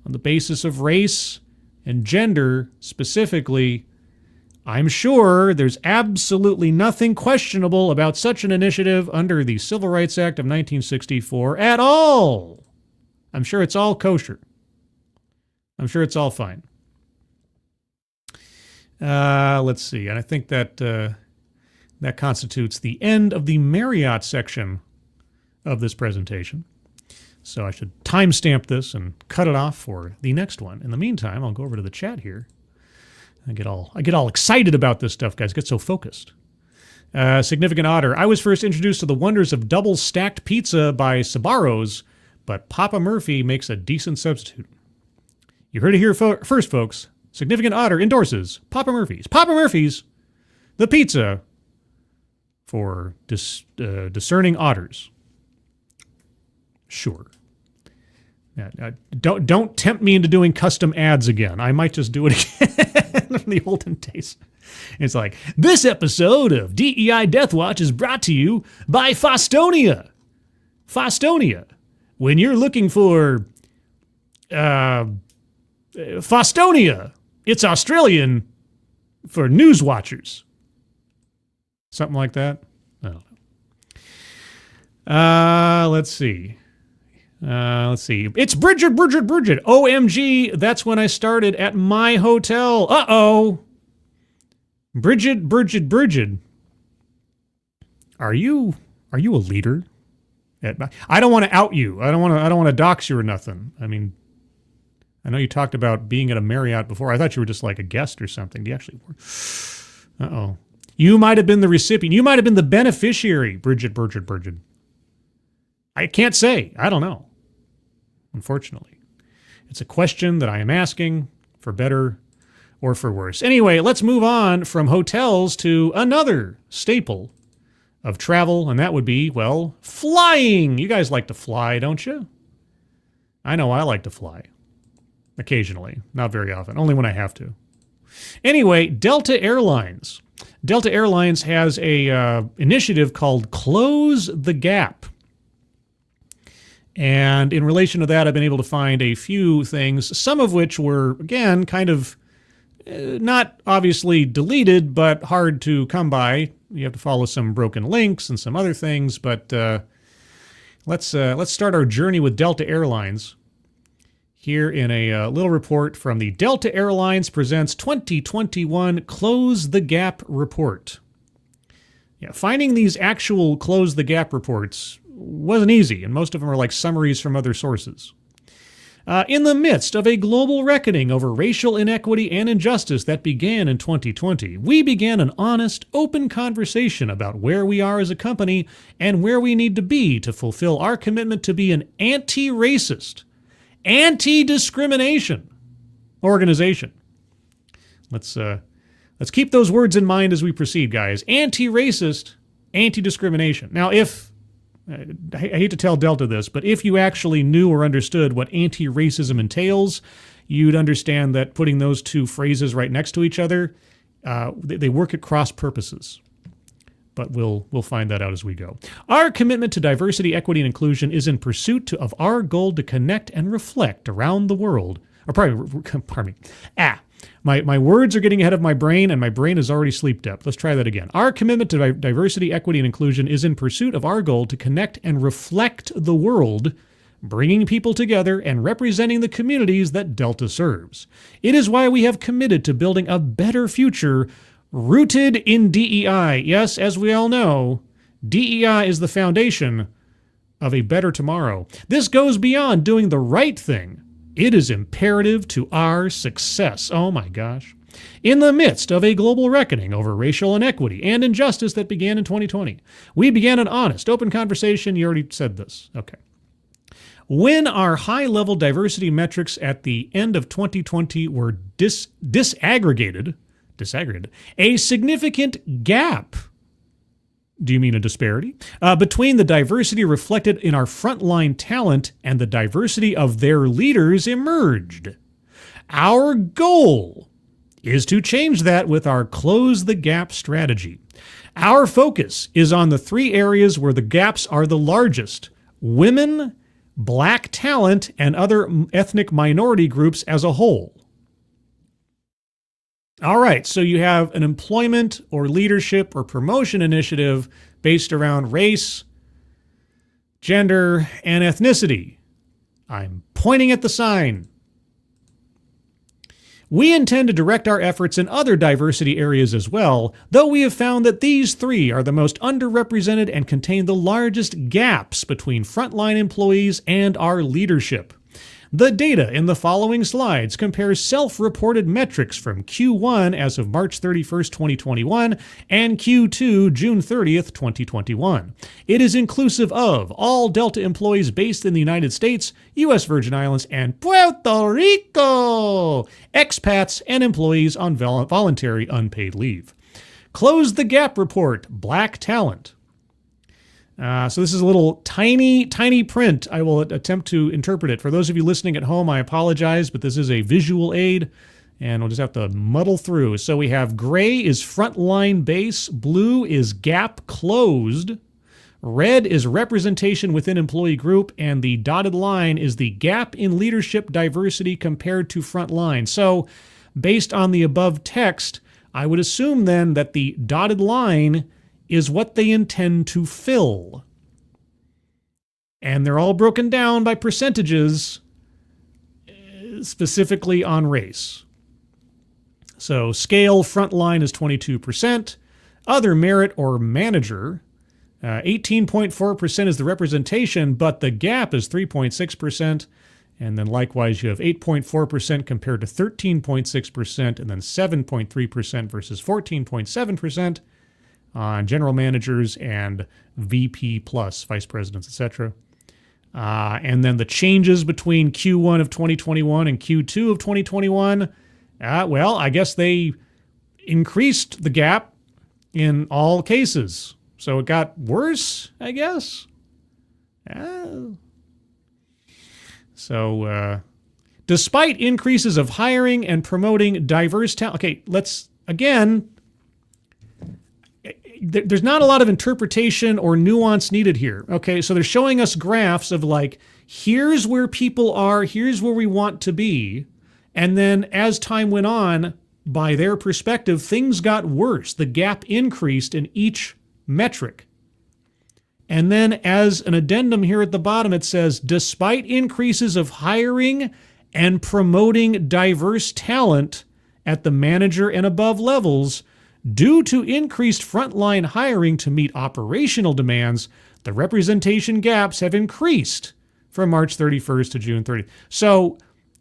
on the basis of race and gender specifically, I'm sure there's absolutely nothing questionable about such an initiative under the Civil Rights Act of 1964 at all. I'm sure it's all kosher. I'm sure it's all fine. Let's see. And I think that that constitutes the end of the Marriott section of this presentation. So I should timestamp this and cut it off for the next one. In the meantime, I'll go over to the chat here. I get all excited about this stuff, guys. Get so focused. Significant Otter. I was first introduced to the wonders of double-stacked pizza by Sbarro's, but Papa Murphy makes a decent substitute. You heard it here first, folks. Significant Otter endorses Papa Murphy's. Papa Murphy's, the pizza for discerning otters. Sure. Don't tempt me into doing custom ads again. I might just do it again from the olden days. It's like, this episode of D.E.I. Deathwatch is brought to you by Fostonia. Fostonia. When you're looking for Fostonia, it's Australian for news watchers. Something like that. I don't know. Let's see. It's Bridget. OMG, that's when I started at my hotel. Uh-oh. Bridget. Are you a leader? I don't want to out you. I don't want to dox you or nothing. I mean, I know you talked about being at a Marriott before. I thought you were just like a guest or something. Do you actually work? Uh-oh. You might have been the recipient. You might have been the beneficiary, Bridget. I can't say. I don't know. Unfortunately. It's a question that I am asking, for better or for worse. Anyway, let's move on from hotels to another staple of travel, and that would be, well, flying. You guys like to fly, don't you? I know I like to fly. Occasionally. Not very often. Only when I have to. Anyway, Delta Airlines. Delta Airlines has a initiative called Close the Gap. And in relation to that, I've been able to find a few things, some of which were, again, kind of not obviously deleted, but hard to come by. You have to follow some broken links and some other things, but let's start our journey with Delta Airlines here in a little report from the Delta Airlines Presents 2021 Close the Gap Report. Yeah, finding these actual Close the Gap reports wasn't easy, and most of them are like summaries from other sources. In the midst of a global reckoning over racial inequity and injustice that began in 2020, we began an honest, open conversation about where we are as a company and where we need to be to fulfill our commitment to be an anti-racist, anti-discrimination organization. Let's keep those words in mind as we proceed, guys. Anti-racist, anti-discrimination. Now, I hate to tell Delta this, but if you actually knew or understood what anti-racism entails, you'd understand that putting those two phrases right next to each other, they work at cross purposes. But we'll find that out as we go. Our commitment to diversity, equity, and inclusion is in pursuit of our goal to connect and reflect around the world. Pardon me. My words are getting ahead of my brain, and my brain is already sleep-deprived. Let's try that again. Our commitment to diversity, equity, and inclusion is in pursuit of our goal to connect and reflect the world, bringing people together and representing the communities that Delta serves. It is why we have committed to building a better future rooted in DEI. Yes, as we all know, DEI is the foundation of a better tomorrow. This goes beyond doing the right thing It is imperative to our success. Oh my gosh. In the midst of a global reckoning over racial inequity and injustice that began in 2020, we began an honest, open conversation. You already said this. Okay. When our high-level diversity metrics at the end of 2020 were disaggregated, a significant gap, do you mean a disparity, between the diversity reflected in our frontline talent and the diversity of their leaders emerged. Our goal is to change that with our Close the Gap strategy. Our focus is on the three areas where the gaps are the largest: women, Black talent, and other ethnic minority groups as a whole. All right, so you have an employment or leadership or promotion initiative based around race, gender, and ethnicity. I'm pointing at the sign. We intend to direct our efforts in other diversity areas as well, though we have found that these three are the most underrepresented and contain the largest gaps between frontline employees and our leadership. The data in the following slides compares self-reported metrics from Q1 as of March 31st, 2021 and Q2 June 30th, 2021. It is inclusive of all Delta employees based in the United States, U.S. Virgin Islands, and Puerto Rico, expats, and employees on voluntary unpaid leave. Close the Gap report, Black talent. So this is a little tiny print. I will attempt to interpret it. For those of you listening at home, I apologize, but this is a visual aid, and we'll just have to muddle through. So we have gray is frontline base, blue is gap closed, red is representation within employee group, and the dotted line is the gap in leadership diversity compared to frontline. So based on the above text, I would assume then that the dotted line is what they intend to fill. And they're all broken down by percentages, specifically on race. So scale frontline is 22%. Other merit or manager, 18.4% is the representation, but the gap is 3.6%. And then likewise, you have 8.4% compared to 13.6%, and then 7.3% versus 14.7%. On general managers and VP plus, vice presidents, etc. And then the changes between Q1 of 2021 and Q2 of 2021, well, I guess they increased the gap in all cases. So it got worse, I guess. So despite increases of hiring and promoting diverse talent, okay, let's, again, there's not a lot of interpretation or nuance needed here. Okay, so they're showing us graphs of like, here's where people are, here's where we want to be. And then as time went on, by their perspective, things got worse. The gap increased in each metric. And then as an addendum here at the bottom, it says, despite increases of hiring and promoting diverse talent at the manager and above levels, due to increased frontline hiring to meet operational demands, the representation gaps have increased from March 31st to June 30th. So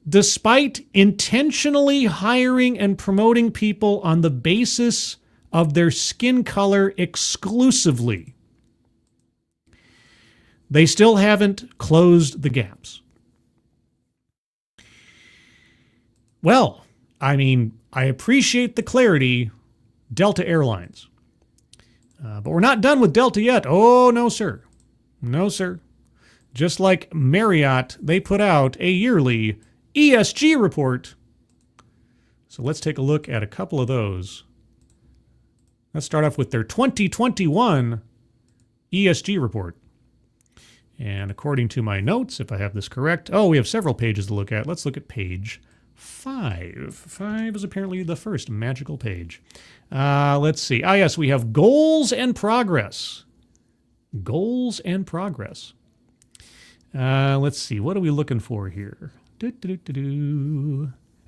despite intentionally hiring and promoting people on the basis of their skin color exclusively, they still haven't closed the gaps. Well, I mean, I appreciate the clarity, Delta Airlines. But we're not done with Delta yet. Oh, no, sir. No, sir. Just like Marriott, they put out a yearly ESG report. So let's take a look at a couple of those. Let's start off with their 2021 ESG report. And according to my notes, if I have this correct, we have several pages to look at. Let's look at page 5. 5 is apparently the first magical page. Let's see. Yes, we have goals and progress. Goals and progress. Let's see. What are we looking for here?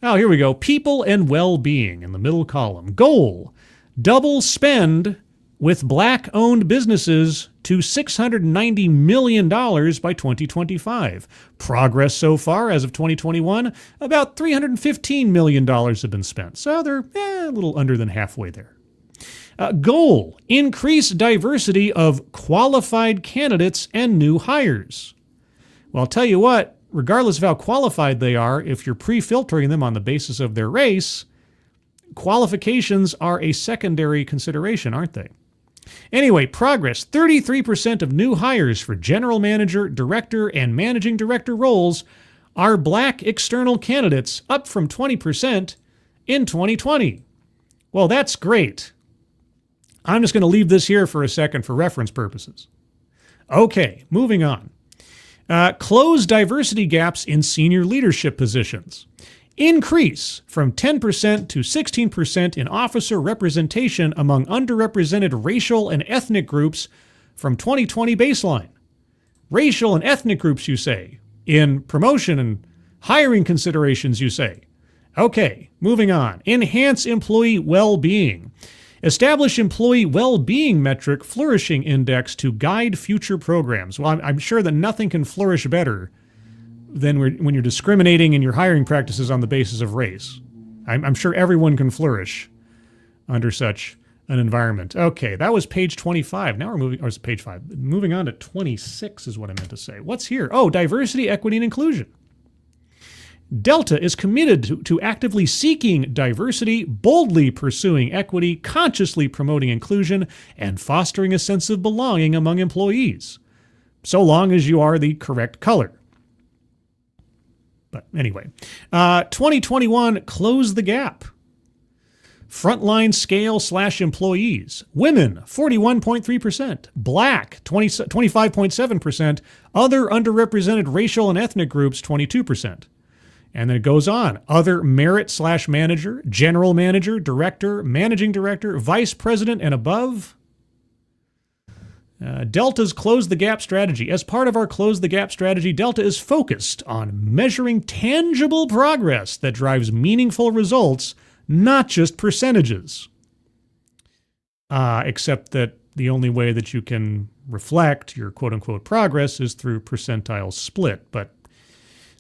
Oh, here we go. People and well-being in the middle column. Goal: double spend with black-owned businesses to $690 million by 2025. Progress so far as of 2021, about $315 million have been spent. So they're a little under than halfway there. Goal, increase diversity of qualified candidates and new hires. Well, I'll tell you what, regardless of how qualified they are, if you're pre-filtering them on the basis of their race, qualifications are a secondary consideration, aren't they? Anyway, progress. 33% of new hires for general manager, director, and managing director roles are black external candidates, up from 20% in 2020. Well, that's great. I'm just going to leave this here for a second for reference purposes. Okay, moving on. Close diversity gaps in senior leadership positions. Increase from 10% to 16% in officer representation among underrepresented racial and ethnic groups from 2020 baseline. Racial and ethnic groups, you say. In promotion and hiring considerations, you say. Okay, moving on. Enhance employee well-being. Establish employee well-being metric flourishing index to guide future programs. Well, I'm sure that nothing can flourish better than when you're discriminating in your hiring practices on the basis of race. I'm sure everyone can flourish under such an environment. Okay, that was page 25. Now we're moving, or page 5. Moving on to 26 is what I meant to say. What's here? Oh, diversity, equity, and inclusion. Delta is committed to actively seeking diversity, boldly pursuing equity, consciously promoting inclusion, and fostering a sense of belonging among employees, so long as you are the correct color. But anyway, 2021, close the gap. Frontline scale / employees. Women, 41.3%. Black, 25.7%. Other underrepresented racial and ethnic groups, 22%. And then it goes on. Other merit / manager, general manager, director, managing director, vice president, and above. Delta's Close the Gap strategy. As part of our Close the Gap strategy, Delta is focused on measuring tangible progress that drives meaningful results, not just percentages. Except that the only way that you can reflect your quote-unquote progress is through percentile split. But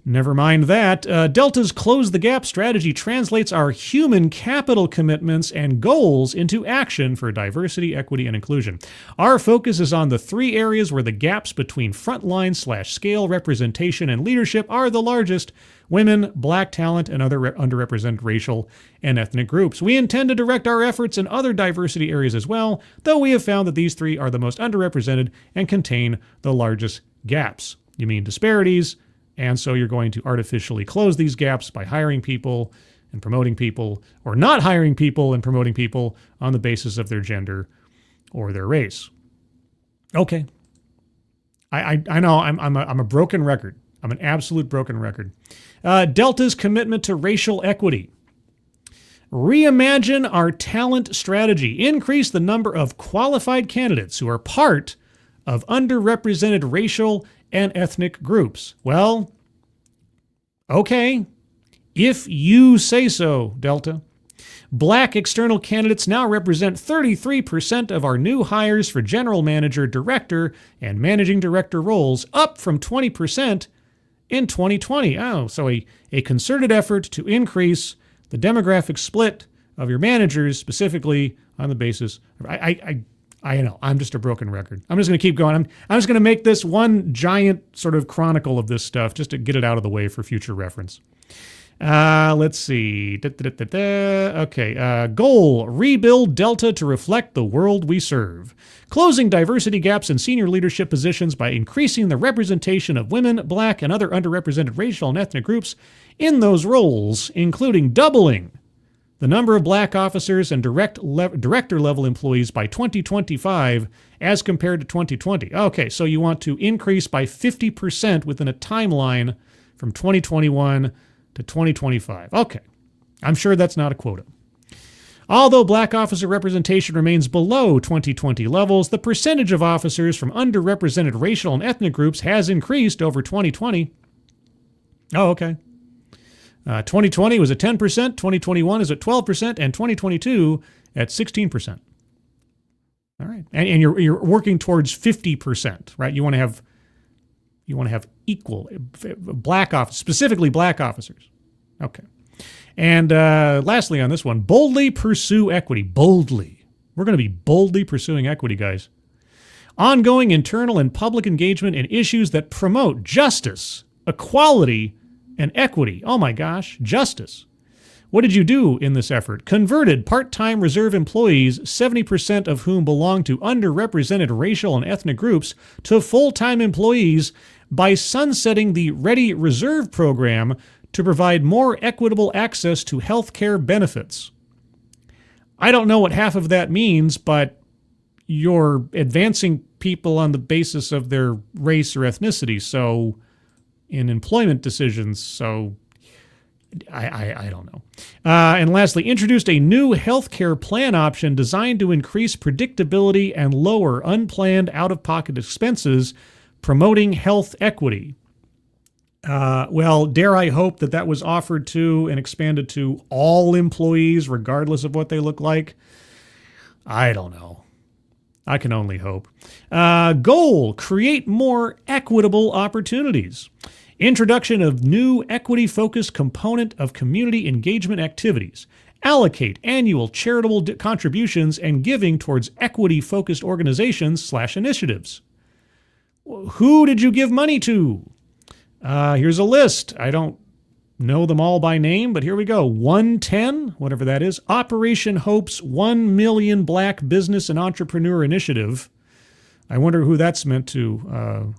never mind that. Delta's Close the Gap strategy translates our human capital commitments and goals into action for diversity, equity, and inclusion. Our focus is on the 3 areas where the gaps between frontline / scale representation and leadership are the largest: women, black talent, and other underrepresented racial and ethnic groups. We intend to direct our efforts in other diversity areas as well, though we have found that these 3 are the most underrepresented and contain the largest gaps. You mean disparities? And so you're going to artificially close these gaps by hiring people and promoting people, or not hiring people and promoting people on the basis of their gender or their race. Okay. I know I'm a broken record. I'm an absolute broken record. Delta's commitment to racial equity. Reimagine our talent strategy. Increase the number of qualified candidates who are part of underrepresented racial and ethnic groups. Well, okay, if you say so, Delta. Black external candidates now represent 33% of our new hires for general manager, director, and managing director roles, up from 20% in 2020. Oh, so a concerted effort to increase the demographic split of your managers, specifically on the basis of, I know, I'm just a broken record. I'm just going to keep going. I'm just going to make this one giant sort of chronicle of this stuff just to get it out of the way for future reference. Let's see. Okay. Goal, rebuild Delta to reflect the world we serve. Closing diversity gaps in senior leadership positions by increasing the representation of women, black, and other underrepresented racial and ethnic groups in those roles, including doubling the number of black officers and director-level employees by 2025 as compared to 2020. Okay, so you want to increase by 50% within a timeline from 2021 to 2025. Okay, I'm sure that's not a quota. Although black officer representation remains below 2020 levels, the percentage of officers from underrepresented racial and ethnic groups has increased over 2020. Oh, okay. 2020 was at 10%, 2021 is at 12%, and 2022 at 16%. All right. And you're working towards 50%, right? You want to have equal black officers, specifically black officers. Okay. And lastly on this one, boldly pursue equity. Boldly. We're going to be boldly pursuing equity, guys. Ongoing internal and public engagement in issues that promote justice, equality, and equity. Oh my gosh, justice. What did you do in this effort? Converted part-time reserve employees, 70% of whom belong to underrepresented racial and ethnic groups, to full-time employees by sunsetting the Ready Reserve program to provide more equitable access to health care benefits. I don't know what half of that means, but you're advancing people on the basis of their race or ethnicity, so in employment decisions, so I don't know. And lastly, introduced a new healthcare plan option designed to increase predictability and lower unplanned out-of-pocket expenses, promoting health equity. Well, dare I hope that was offered to and expanded to all employees, regardless of what they look like? I don't know. I can only hope. Goal, create more equitable opportunities. Introduction of new equity-focused component of community engagement activities. Allocate annual charitable contributions and giving towards equity-focused organizations/initiatives. Who did you give money to? Here's a list. I don't know them all by name, but here we go. 110, whatever that is. Operation Hope's 1 Million Black Business and Entrepreneur Initiative. I wonder who that's meant to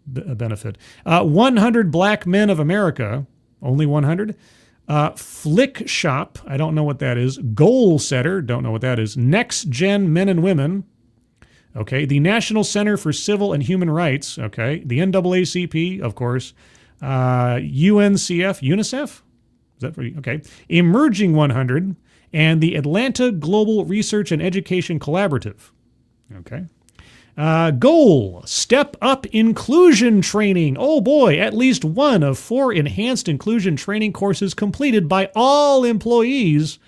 benefit. 100 Black Men of America. Only 100. Flick Shop. I don't know what that is. Goal Setter. Don't know what that is. Next Gen Men and Women. Okay. The National Center for Civil and Human Rights. Okay. The NAACP, of course. UNICEF. Is that for you? Okay. Emerging 100 and the Atlanta Global Research and Education Collaborative. Okay. Goal, step up inclusion training. Oh boy, at least one of 4 enhanced inclusion training courses completed by all employees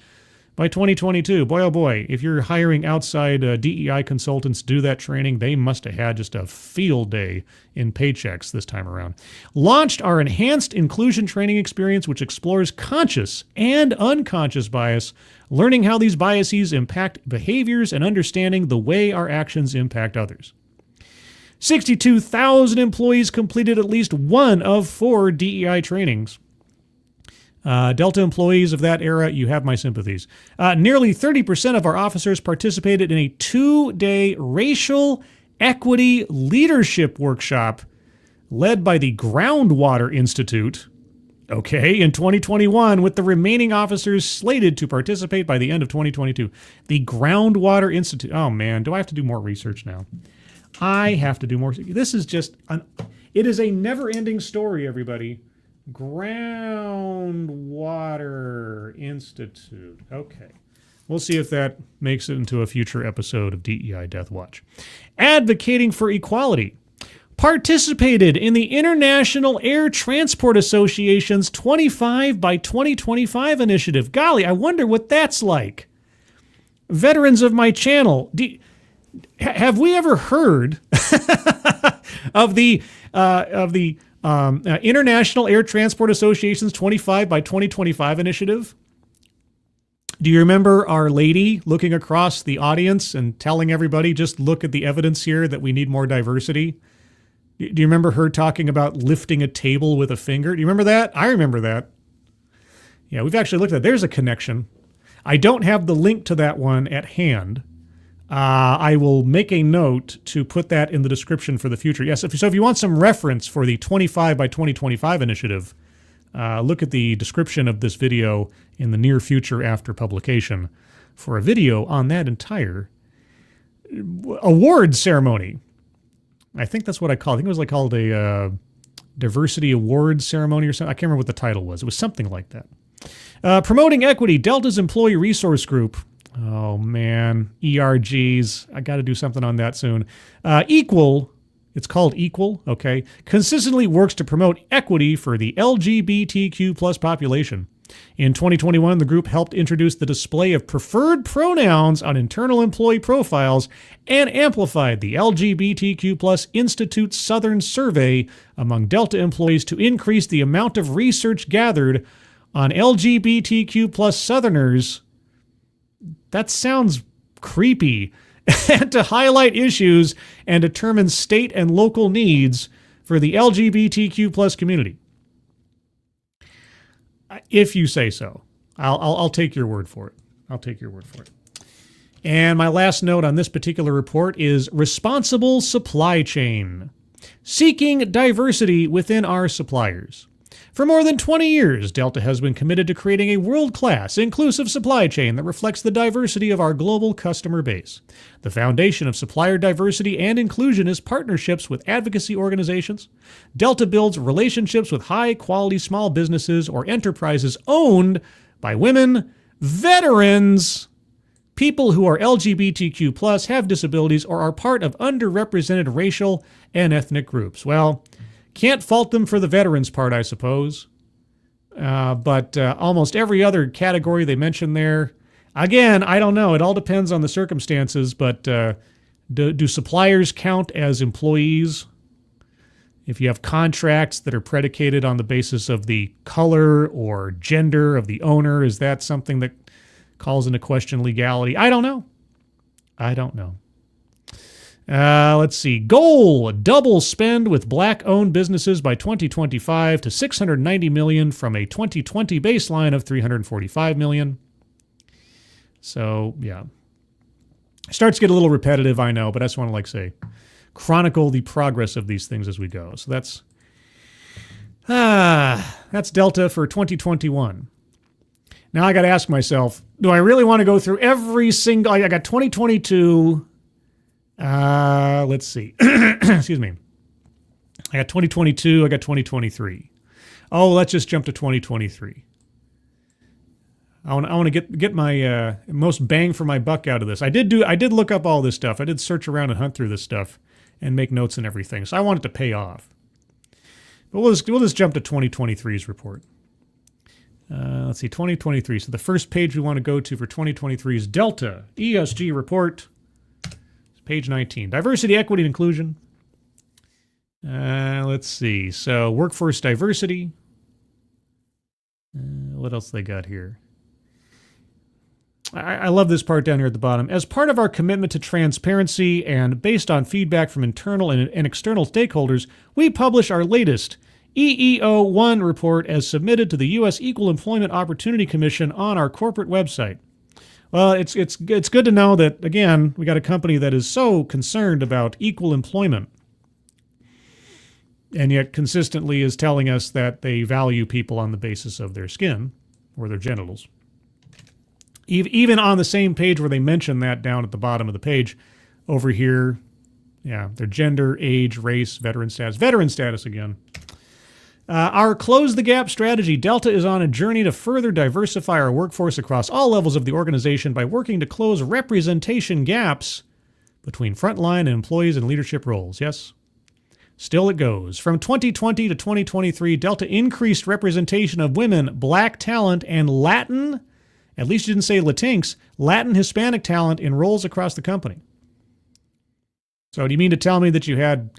by 2022. Boy, oh boy, if you're hiring outside DEI consultants to do that training, they must have had just a field day in paychecks this time around. Launched our enhanced inclusion training experience, which explores conscious and unconscious bias, learning how these biases impact behaviors and understanding the way our actions impact others. 62,000 employees completed at least one of 4 DEI trainings. Delta employees of that era, you have my sympathies. Nearly 30% of our officers participated in a 2-day racial equity leadership workshop led by the Groundwater Institute, okay, in 2021, with the remaining officers slated to participate by the end of 2022. The Groundwater Institute. Oh, man, do I have to do more research now? I have to do more. This is just, it is a never-ending story, everybody. Groundwater Institute. Okay. We'll see if that makes it into a future episode of DEI Deathwatch. Advocating for equality. Participated in the International Air Transport Association's 25 by 2025 initiative. Golly, I wonder what that's like. Veterans of my channel, have we ever heard of the International Air Transport Association's 25 by 2025 initiative? Do you remember Our Lady looking across the audience and telling everybody, just look at the evidence here that we need more diversity? Do you remember her talking about lifting a table with a finger? Do you remember that? I remember that. Yeah, we've actually looked at that. There's a connection. I don't have the link to that one at hand. I will make a note to put that in the description for the future. Yes, so if you want some reference for the 25 by 2025 initiative, look at the description of this video in the near future after publication for a video on that entire award ceremony. I think that's what I call it. I think it was like called a diversity award ceremony or something. I can't remember what the title was. It was something like that. Promoting equity, Delta's employee resource group. Oh, man. ERGs. I got to do something on that soon. Equal. It's called Equal. Okay. Consistently works to promote equity for the LGBTQ plus population. In 2021, the group helped introduce the display of preferred pronouns on internal employee profiles and amplified the LGBTQ+ Institute Southern Survey among Delta employees to increase the amount of research gathered on LGBTQ+ Southerners. That sounds creepy. And to highlight issues and determine state and local needs for the LGBTQ+ community. If you say so. I'll take your word for it. I'll take your word for it. And my last note on this particular report is responsible supply chain. Seeking diversity within our suppliers. For more than 20 years, Delta has been committed to creating a world-class, inclusive supply chain that reflects the diversity of our global customer base. The foundation of supplier diversity and inclusion is partnerships with advocacy organizations. Delta builds relationships with high-quality small businesses or enterprises owned by women, veterans, people who are LGBTQ+, have disabilities, or are part of underrepresented racial and ethnic groups. Well, can't fault them for the veterans part, I suppose. But almost every other category they mention there, again, I don't know. It all depends on the circumstances, but do suppliers count as employees? If you have contracts that are predicated on the basis of the color or gender of the owner, is that something that calls into question legality? I don't know. Let's see. Goal, double spend with black-owned businesses by 2025 to $690 million from a 2020 baseline of $345 million. So, yeah. Starts to get a little repetitive, I know, but I just want to, say, chronicle the progress of these things as we go. So that's Delta for 2021. Now I got to ask myself, do I really want to go through every single... I got 2022... let's see. Excuse me. I got 2022. I got 2023. Oh, let's just jump to 2023. I want to get my most bang for my buck out of this. I did look up all this stuff. I did search around and hunt through this stuff and make notes and everything. So I want it to pay off. But we'll just jump to 2023's report. Let's see, 2023. So the first page we want to go to for 2023 is Delta ESG report. Page 19, diversity, equity, and inclusion. Let's see. So workforce diversity. What else they got here? I love this part down here at the bottom. As part of our commitment to transparency and based on feedback from internal and external stakeholders, we publish our latest EEO-1 report as submitted to the U.S. Equal Employment Opportunity Commission on our corporate website. Well, it's good to know that, again, we got a company that is so concerned about equal employment and yet consistently is telling us that they value people on the basis of their skin or their genitals. Even on the same page where they mention that down at the bottom of the page, over here, yeah, their gender, age, race, veteran status. Veteran status again. Our Close the Gap strategy. Delta is on a journey to further diversify our workforce across all levels of the organization by working to close representation gaps between frontline and employees in leadership roles. Yes? Still it goes. From 2020 to 2023, Delta increased representation of women, black talent, and Latin, at least you didn't say Latinx, Latin Hispanic talent in roles across the company. So do you mean to tell me that you had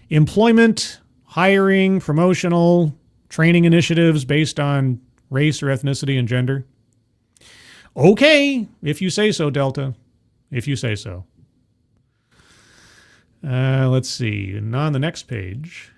employment, hiring, promotional, training initiatives based on race or ethnicity and gender? Okay, if you say so, Delta. If you say so. Let's see. And on the next page.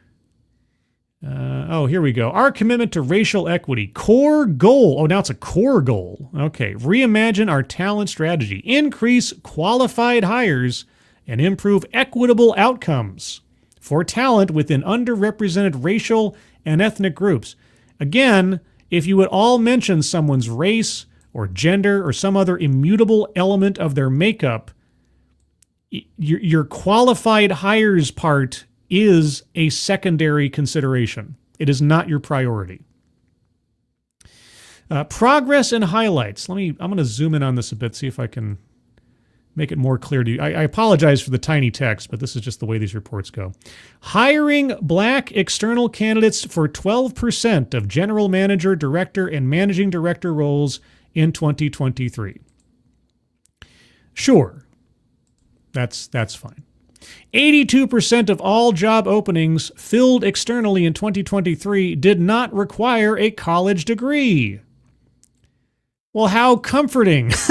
Here we go. Our commitment to racial equity. Core goal. Oh, now it's a core goal. Okay. Reimagine our talent strategy. Increase qualified hires and improve equitable outcomes for talent within underrepresented racial and ethnic groups. Again, if you would all mention someone's race or gender or some other immutable element of their makeup, your qualified hires part is a secondary consideration. It is not your priority. Progress and highlights. I'm going to zoom in on this a bit, see if I can make it more clear to you. I apologize for the tiny text, but this is just the way these reports go. Hiring black external candidates for 12% of general manager, director, and managing director roles in 2023. Sure, that's fine. 82% of all job openings filled externally in 2023 did not require a college degree. Well, how comforting. Does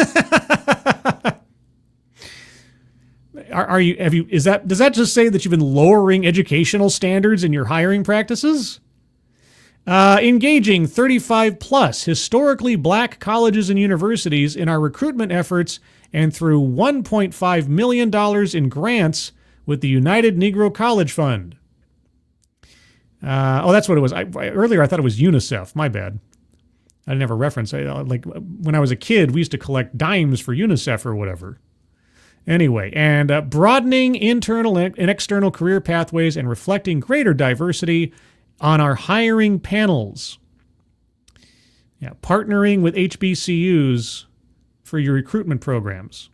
that just say that you've been lowering educational standards in your hiring practices? Engaging 35 plus historically black colleges and universities in our recruitment efforts and through $1.5 million in grants with the United Negro College Fund. That's what it was. Earlier I thought it was UNICEF. My bad. I didn't have a reference. Like when I was a kid, we used to collect dimes for UNICEF or whatever. Anyway, and broadening internal and external career pathways and reflecting greater diversity on our hiring panels. Yeah, partnering with HBCUs for your recruitment programs.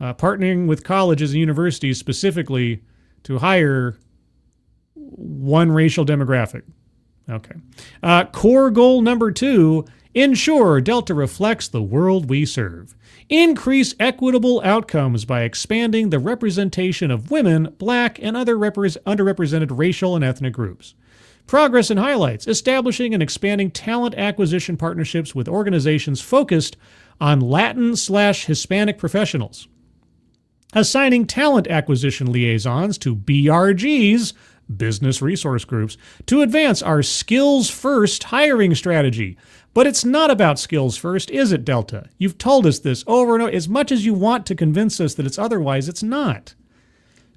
Partnering with colleges and universities specifically to hire one racial demographic. Okay. Core goal number 2, ensure Delta reflects the world we serve. Increase equitable outcomes by expanding the representation of women, black, and other underrepresented racial and ethnic groups. Progress and highlights, establishing and expanding talent acquisition partnerships with organizations focused on Latin/Hispanic professionals. Assigning talent acquisition liaisons to BRGs, business resource groups, to advance our skills-first hiring strategy. But it's not about skills first, is it, Delta? You've told us this over and over. As much as you want to convince us that it's otherwise, it's not.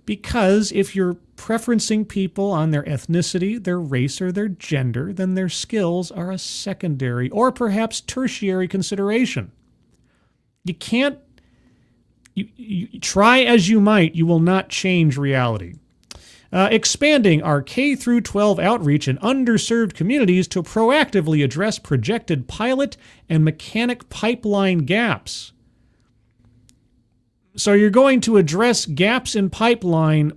Because if you're preferencing people on their ethnicity, their race, or their gender, then their skills are a secondary or perhaps tertiary consideration. You can't, you try as you might, you will not change reality. Expanding our K-12 outreach in underserved communities to proactively address projected pilot and mechanic pipeline gaps. So you're going to address gaps in pipeline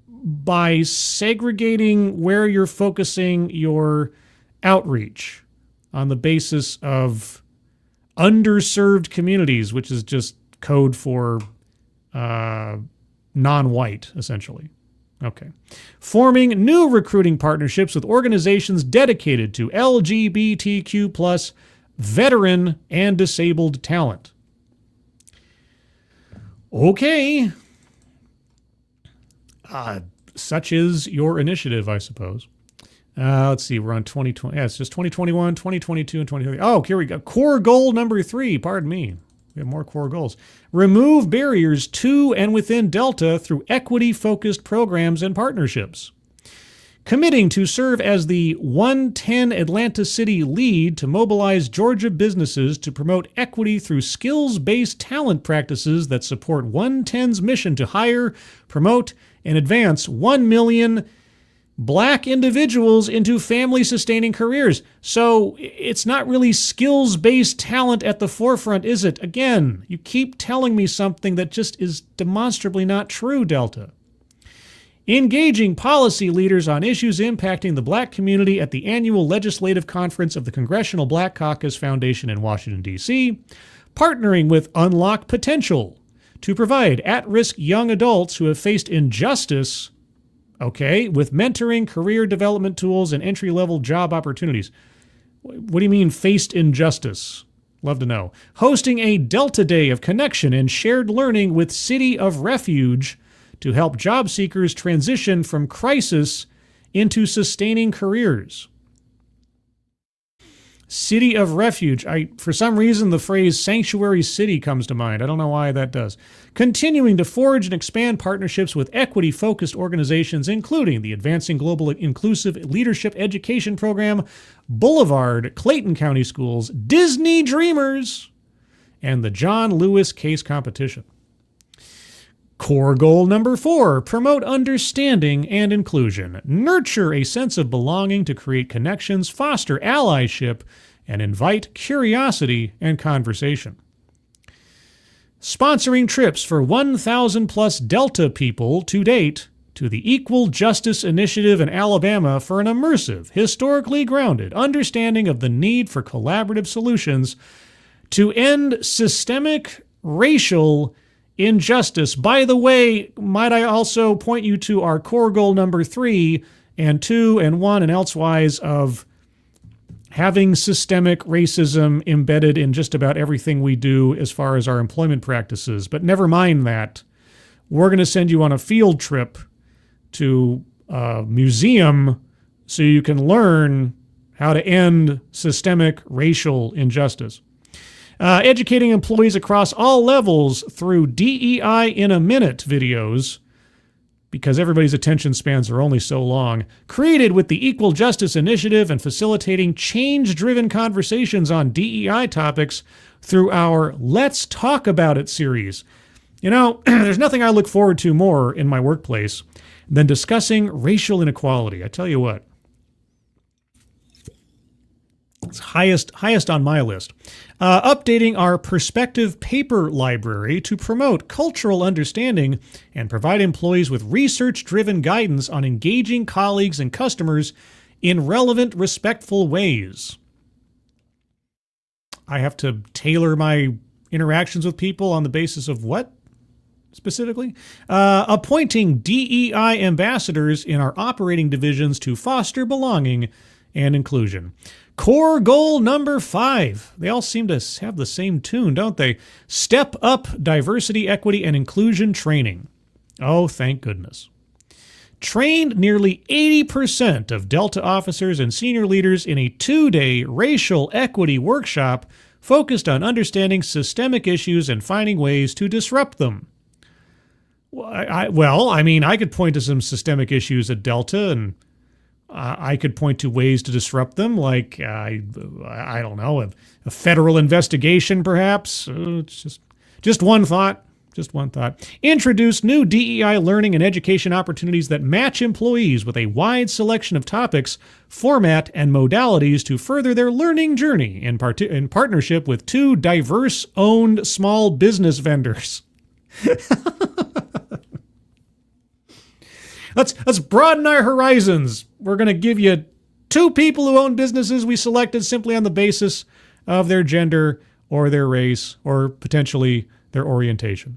by segregating where you're focusing your outreach on the basis of underserved communities, which is just code for non-white, essentially. Okay. Forming new recruiting partnerships with organizations dedicated to LGBTQ plus veteran and disabled talent. Okay. Such is your initiative, I suppose. Let's see, we're on 2020. Yeah, it's just 2021, 2022, and 2023. Oh, here we go. Core goal number 3. Pardon me. We have more core goals. Remove barriers to and within Delta through equity-focused programs and partnerships. Committing to serve as the 110 Atlanta City lead to mobilize Georgia businesses to promote equity through skills-based talent practices that support 110's mission to hire, promote, and advance 1 million black individuals into family-sustaining careers. So it's not really skills-based talent at the forefront, is it? Again, you keep telling me something that just is demonstrably not true, Delta. Engaging policy leaders on issues impacting the black community at the annual legislative conference of the Congressional Black Caucus Foundation in Washington, D.C. Partnering with Unlock Potential to provide at-risk young adults who have faced injustice, with mentoring, career development tools, and entry-level job opportunities. What do you mean, faced injustice? Love to know. Hosting a Delta Day of connection and shared learning with City of Refuge to help job seekers transition from crisis into sustaining careers. City of Refuge. For some reason, the phrase sanctuary city comes to mind. I don't know why that does. Continuing to forge and expand partnerships with equity-focused organizations, including the Advancing Global Inclusive Leadership Education Program, Boulevard, Clayton County Schools, Disney Dreamers, and the John Lewis Case Competition. Core goal number 4, promote understanding and inclusion. Nurture a sense of belonging to create connections, foster allyship, and invite curiosity and conversation. sponsoring trips for 1,000 plus Delta people to date to the Equal Justice Initiative in Alabama for an immersive, historically grounded understanding of the need for collaborative solutions to end systemic racial injustice. By the way, might I also point you to our core goal number 3 and 2 and 1 and elsewise of having systemic racism embedded in just about everything we do as far as our employment practices. But never mind that. We're going to send you on a field trip to a museum so you can learn how to end systemic racial injustice. Educating employees across all levels through DEI in a minute videos, because everybody's attention spans are only so long, created with the Equal Justice Initiative and facilitating change-driven conversations on DEI topics through our Let's Talk About It series. You know, there's nothing I look forward to more in my workplace than discussing racial inequality. I tell you what. It's highest on my list. Updating our perspective paper library to promote cultural understanding and provide employees with research-driven guidance on engaging colleagues and customers in relevant, respectful ways. I have to tailor my interactions with people on the basis of what, specifically? Appointing DEI ambassadors in our operating divisions to foster belonging and inclusion. Core goal number 5. They all seem to have the same tune, don't they? Step up diversity, equity, and inclusion training. Oh, thank goodness. Trained nearly 80% of Delta officers and senior leaders in a 2-day racial equity workshop focused on understanding systemic issues and finding ways to disrupt them. I could point to some systemic issues at Delta, and I could point to ways to disrupt them, like, I don't know, a federal investigation, perhaps. It's just one thought. Just one thought. Introduce new DEI learning and education opportunities that match employees with a wide selection of topics, format, and modalities to further their learning journey in partnership with 2 diverse-owned small business vendors. Let's broaden our horizons. We're going to give you 2 people who own businesses we selected simply on the basis of their gender or their race or potentially their orientation.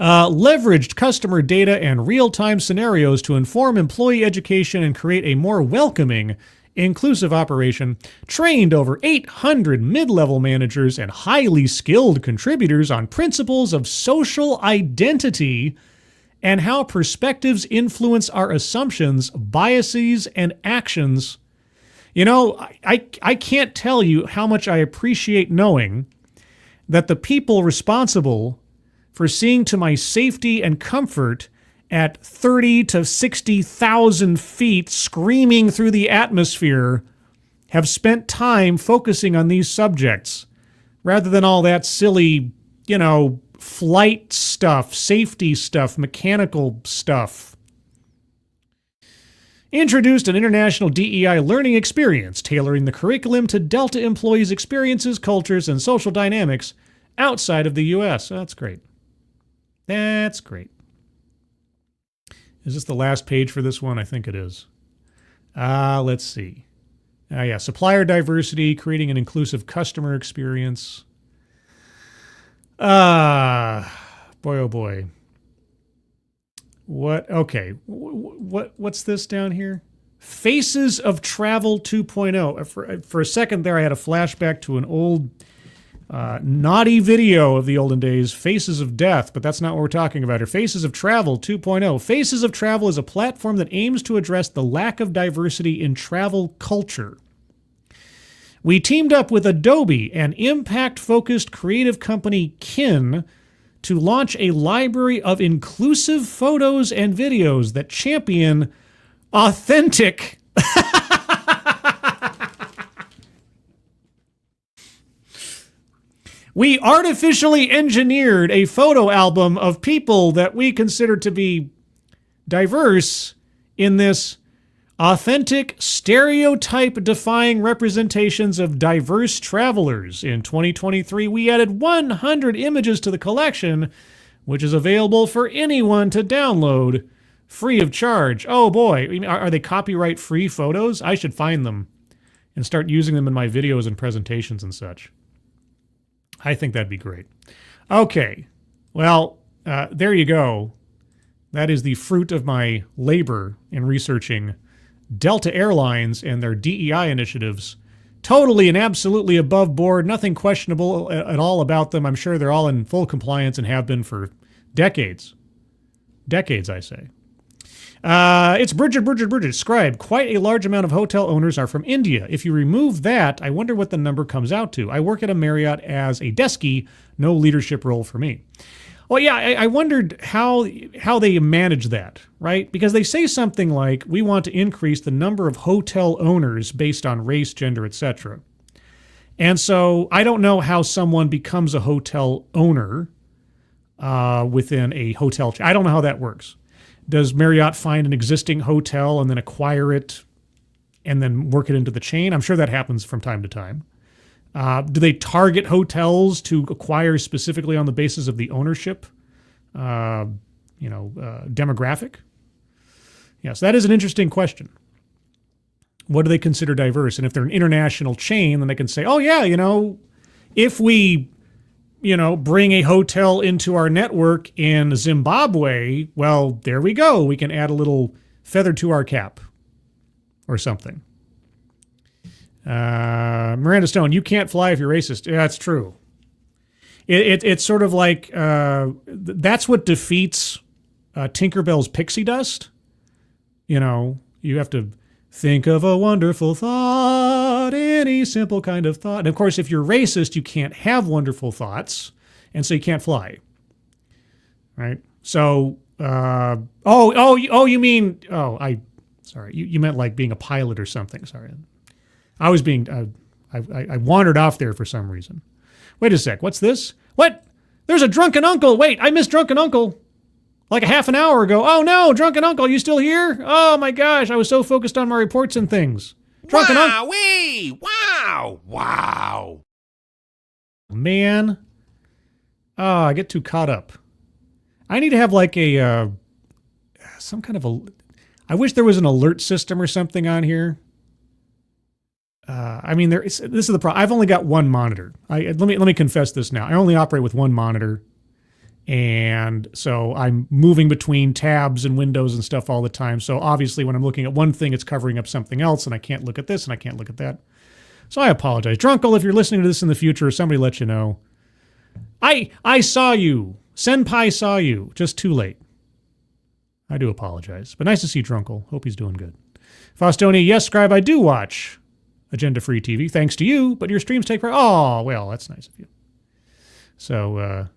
Leveraged customer data and real-time scenarios to inform employee education and create a more welcoming, inclusive operation. Trained over 800 mid-level managers and highly skilled contributors on principles of social identity and how perspectives influence our assumptions, biases, and actions. You know, I can't tell you how much I appreciate knowing that the people responsible for seeing to my safety and comfort at 30 to 60,000 feet screaming through the atmosphere have spent time focusing on these subjects rather than all that silly, flight stuff, safety stuff, mechanical stuff. Introduced an international DEI learning experience, tailoring the curriculum to Delta employees' experiences, cultures, and social dynamics outside of the U.S. That's great. That's great. Is this the last page for this one? I think it is. Let's see. Supplier diversity, creating an inclusive customer experience. Boy, oh boy. What? Okay. What's this down here? Faces of Travel 2.0. For a second there, I had a flashback to an old naughty video of the olden days, Faces of Death, but that's not what we're talking about here. Faces of Travel 2.0. Faces of Travel is a platform that aims to address the lack of diversity in travel culture. We teamed up with Adobe and impact-focused creative company Kin to launch a library of inclusive photos and videos that champion authentic We artificially engineered a photo album of people that we consider to be diverse in this Authentic, stereotype-defying representations of diverse travelers. In 2023, we added 100 images to the collection, which is available for anyone to download free of charge. Oh boy, are they copyright-free photos? I should find them and start using them in my videos and presentations and such. I think that'd be great. Okay, well, there you go. That is the fruit of my labor in researching Delta Airlines and their DEI initiatives. Totally and absolutely above board, nothing questionable at all about them. I'm sure they're all in full compliance and have been for decades. Decades, I say. It's Bridget. Scribe. Quite a large amount of hotel owners are from India. If you remove that, I wonder what the number comes out to. I work at a Marriott as a deskie, no leadership role for me. Well, yeah, I wondered how they manage that, right? Because they say something like, we want to increase the number of hotel owners based on race, gender, etc. And so I don't know how someone becomes a hotel owner within a hotel chain. I don't know how that works. Does Marriott find an existing hotel and then acquire it and then work it into the chain? I'm sure that happens from time to time. Do they target hotels to acquire specifically on the basis of the ownership, demographic? Yes, that is an interesting question. What do they consider diverse? And if they're an international chain, then they can say, oh yeah, if we, bring a hotel into our network in Zimbabwe, well, there we go. We can add a little feather to our cap or something. Miranda Stone, you can't fly if you're racist. Yeah, that's true. It's sort of like that's what defeats Tinkerbell's pixie dust. You have to think of a wonderful thought, any simple kind of thought. And of course, if you're racist, you can't have wonderful thoughts, and so you can't fly. Right? So, you mean, sorry, you meant like being a pilot or something. Sorry. I was being, I wandered off there for some reason. Wait a sec, what's this? What? There's a drunken uncle. Wait, I missed drunken uncle like a half an hour ago. Oh no, drunken uncle, you still here? Oh my gosh, I was so focused on my reports and things. Drunken uncle. Wow. Man. Oh, I get too caught up. I need to have like some kind of I wish there was an alert system or something on here. This is the problem. I've only got one monitor. Let me confess this now. I only operate with one monitor, and so I'm moving between tabs and windows and stuff all the time. So obviously, when I'm looking at one thing, it's covering up something else, and I can't look at this and I can't look at that. So I apologize, Drunkle. If you're listening to this in the future, somebody let you know. I saw you. Senpai saw you. Just too late. I do apologize, but nice to see Drunkle. Hope he's doing good. Faustoni, yes, Scribe, I do watch Agenda-free TV, thanks to you, but your streams take... Oh, well, that's nice of you. So,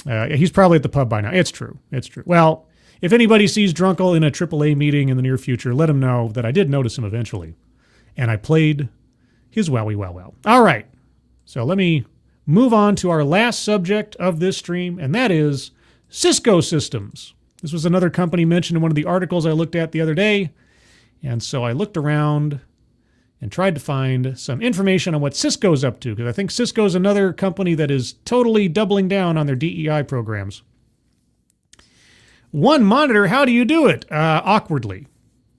he's probably at the pub by now. It's true. Well, if anybody sees Drunkle in a AAA meeting in the near future, let him know that I did notice him eventually, and I played his wowie wow. All right, so let me move on to our last subject of this stream, and that is Cisco Systems. This was another company mentioned in one of the articles I looked at the other day, and so I looked around and tried to find some information on what Cisco's up to, because I think Cisco's another company that is totally doubling down on their DEI programs. One monitor, how do you do it? Awkwardly.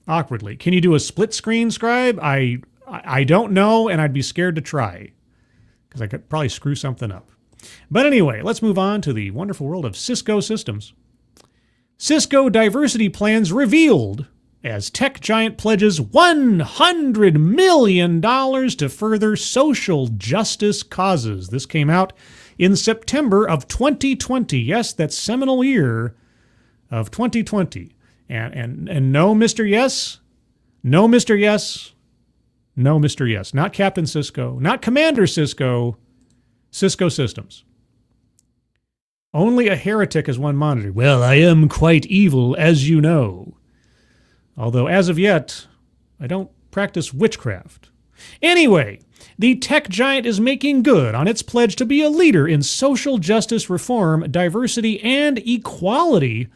Can you do a split screen, Scribe? I don't know, and I'd be scared to try, because I could probably screw something up. But anyway, let's move on to the wonderful world of Cisco Systems. Cisco diversity plans revealed as tech giant pledges $100 million to further social justice causes. This came out in September of 2020. Yes, that seminal year of 2020. And no, Mr. Yes. No, Mr. Yes. No, Mr. Yes. Not Captain Cisco. Not Commander Cisco. Cisco Systems. Only a heretic has one monitor. Well, I am quite evil, as you know. Although, as of yet, I don't practice witchcraft. Anyway, the tech giant is making good on its pledge to be a leader in social justice reform, diversity, and equality,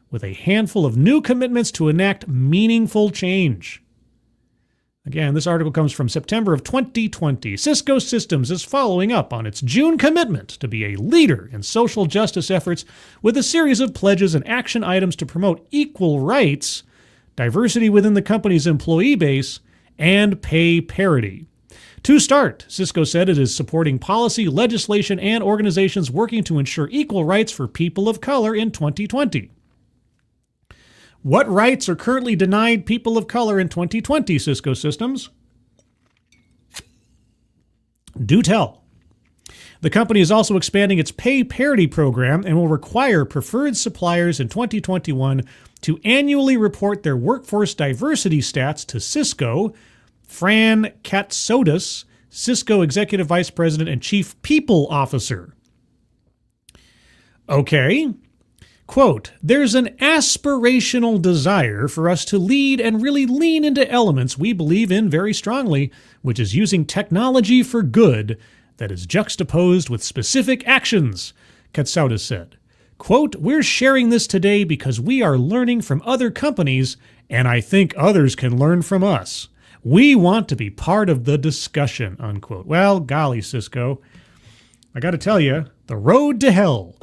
with a handful of new commitments to enact meaningful change. Again, this article comes from September of 2020. Cisco Systems is following up on its June commitment to be a leader in social justice efforts with a series of pledges and action items to promote equal rights, diversity within the company's employee base, and pay parity. To start, Cisco said it is supporting policy, legislation, and organizations working to ensure equal rights for people of color in 2020. What rights are currently denied people of color in 2020, Cisco Systems? Do tell. The company is also expanding its pay parity program and will require preferred suppliers in 2021 to annually report their workforce diversity stats to Cisco. Fran Katsodis, Cisco Executive Vice President and Chief People Officer. Okay. Quote, there's an aspirational desire for us to lead and really lean into elements we believe in very strongly, which is using technology for good that is juxtaposed with specific actions, Katsoudas said. Quote, we're sharing this today because we are learning from other companies, and I think others can learn from us. We want to be part of the discussion, unquote. Well, golly, Cisco, I got to tell you, the road to hell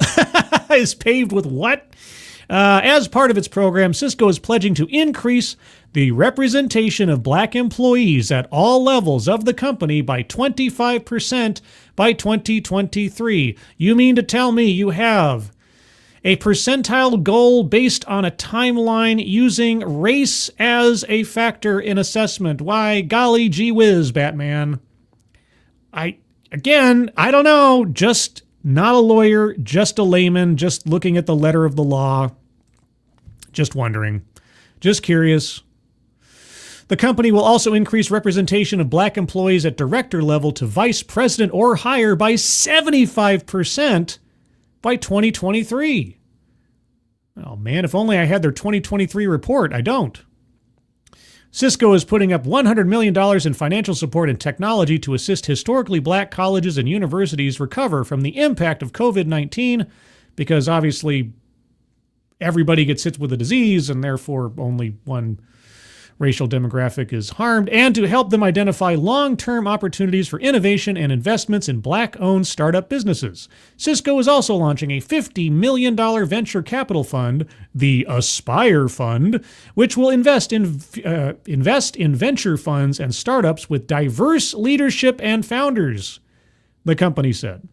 is paved with what? As part of its program, Cisco is pledging to increase the representation of black employees at all levels of the company by 25% by 2023. You mean to tell me you have a percentile goal based on a timeline using race as a factor in assessment? Why, golly gee whiz, Batman. I don't know, just not a lawyer, just a layman, just looking at the letter of the law. Just wondering. Just curious. The company will also increase representation of black employees at director level to vice president or higher by 75% by 2023. Oh man, if only I had their 2023 report. I don't. Cisco is putting up $100 million in financial support and technology to assist historically black colleges and universities recover from the impact of COVID-19, because obviously everybody gets hit with a disease and therefore only one racial demographic is harmed, and to help them identify long-term opportunities for innovation and investments in black-owned startup businesses. Cisco is also launching a $50 million venture capital fund, the Aspire Fund, which will invest in venture funds and startups with diverse leadership and founders, the company said.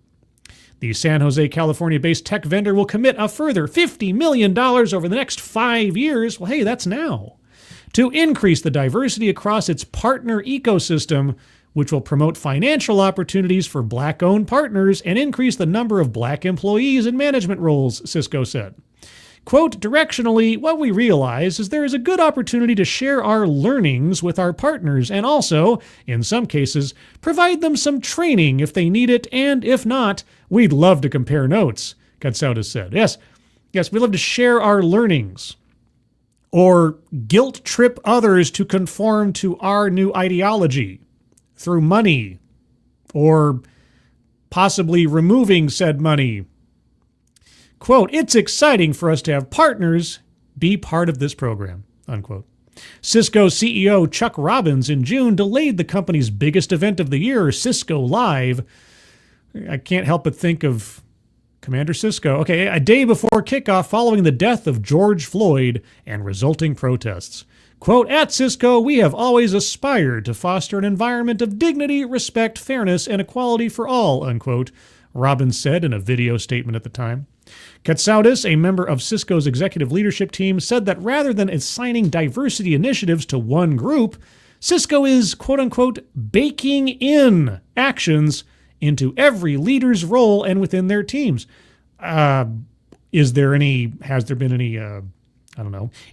The San Jose, California-based tech vendor will commit a further $50 million over the next 5 years. Well, hey, that's now. To increase the diversity across its partner ecosystem, which will promote financial opportunities for black-owned partners and increase the number of black employees in management roles, Cisco said. Quote, directionally, what we realize is there is a good opportunity to share our learnings with our partners and also, in some cases, provide them some training if they need it, and if not, we'd love to compare notes, Katsoudas said. Yes, we love to share our learnings. Or guilt trip others to conform to our new ideology through money, or possibly removing said money. Quote, it's exciting for us to have partners be part of this program, unquote. Cisco CEO Chuck Robbins in June delayed the company's biggest event of the year, Cisco Live. I can't help but think of Commander Cisco. Okay, a day before kickoff following the death of George Floyd and resulting protests. Quote, at Cisco, we have always aspired to foster an environment of dignity, respect, fairness, and equality for all, unquote, Robbins said in a video statement at the time. Katsoudas, a member of Cisco's executive leadership team, said that rather than assigning diversity initiatives to one group, Cisco is, quote-unquote, baking in actions into every leader's role and within their teams. Has there been any,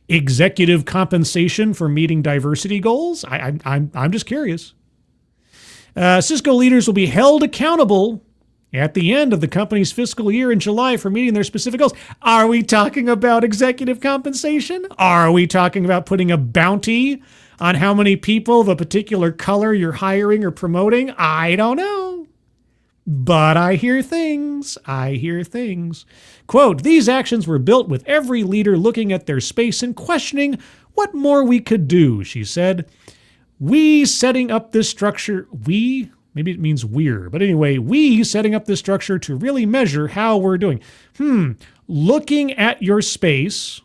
executive compensation for meeting diversity goals? I'm just curious. Cisco leaders will be held accountable at the end of the company's fiscal year in July for meeting their specific goals. Are we talking about executive compensation? Are we talking about putting a bounty on how many people of a particular color you're hiring or promoting? I don't know. But I hear things. Quote, these actions were built with every leader looking at their space and questioning what more we could do, she said. We setting up this structure, maybe it means we're, but anyway, we setting up this structure to really measure how we're doing. Looking at your space,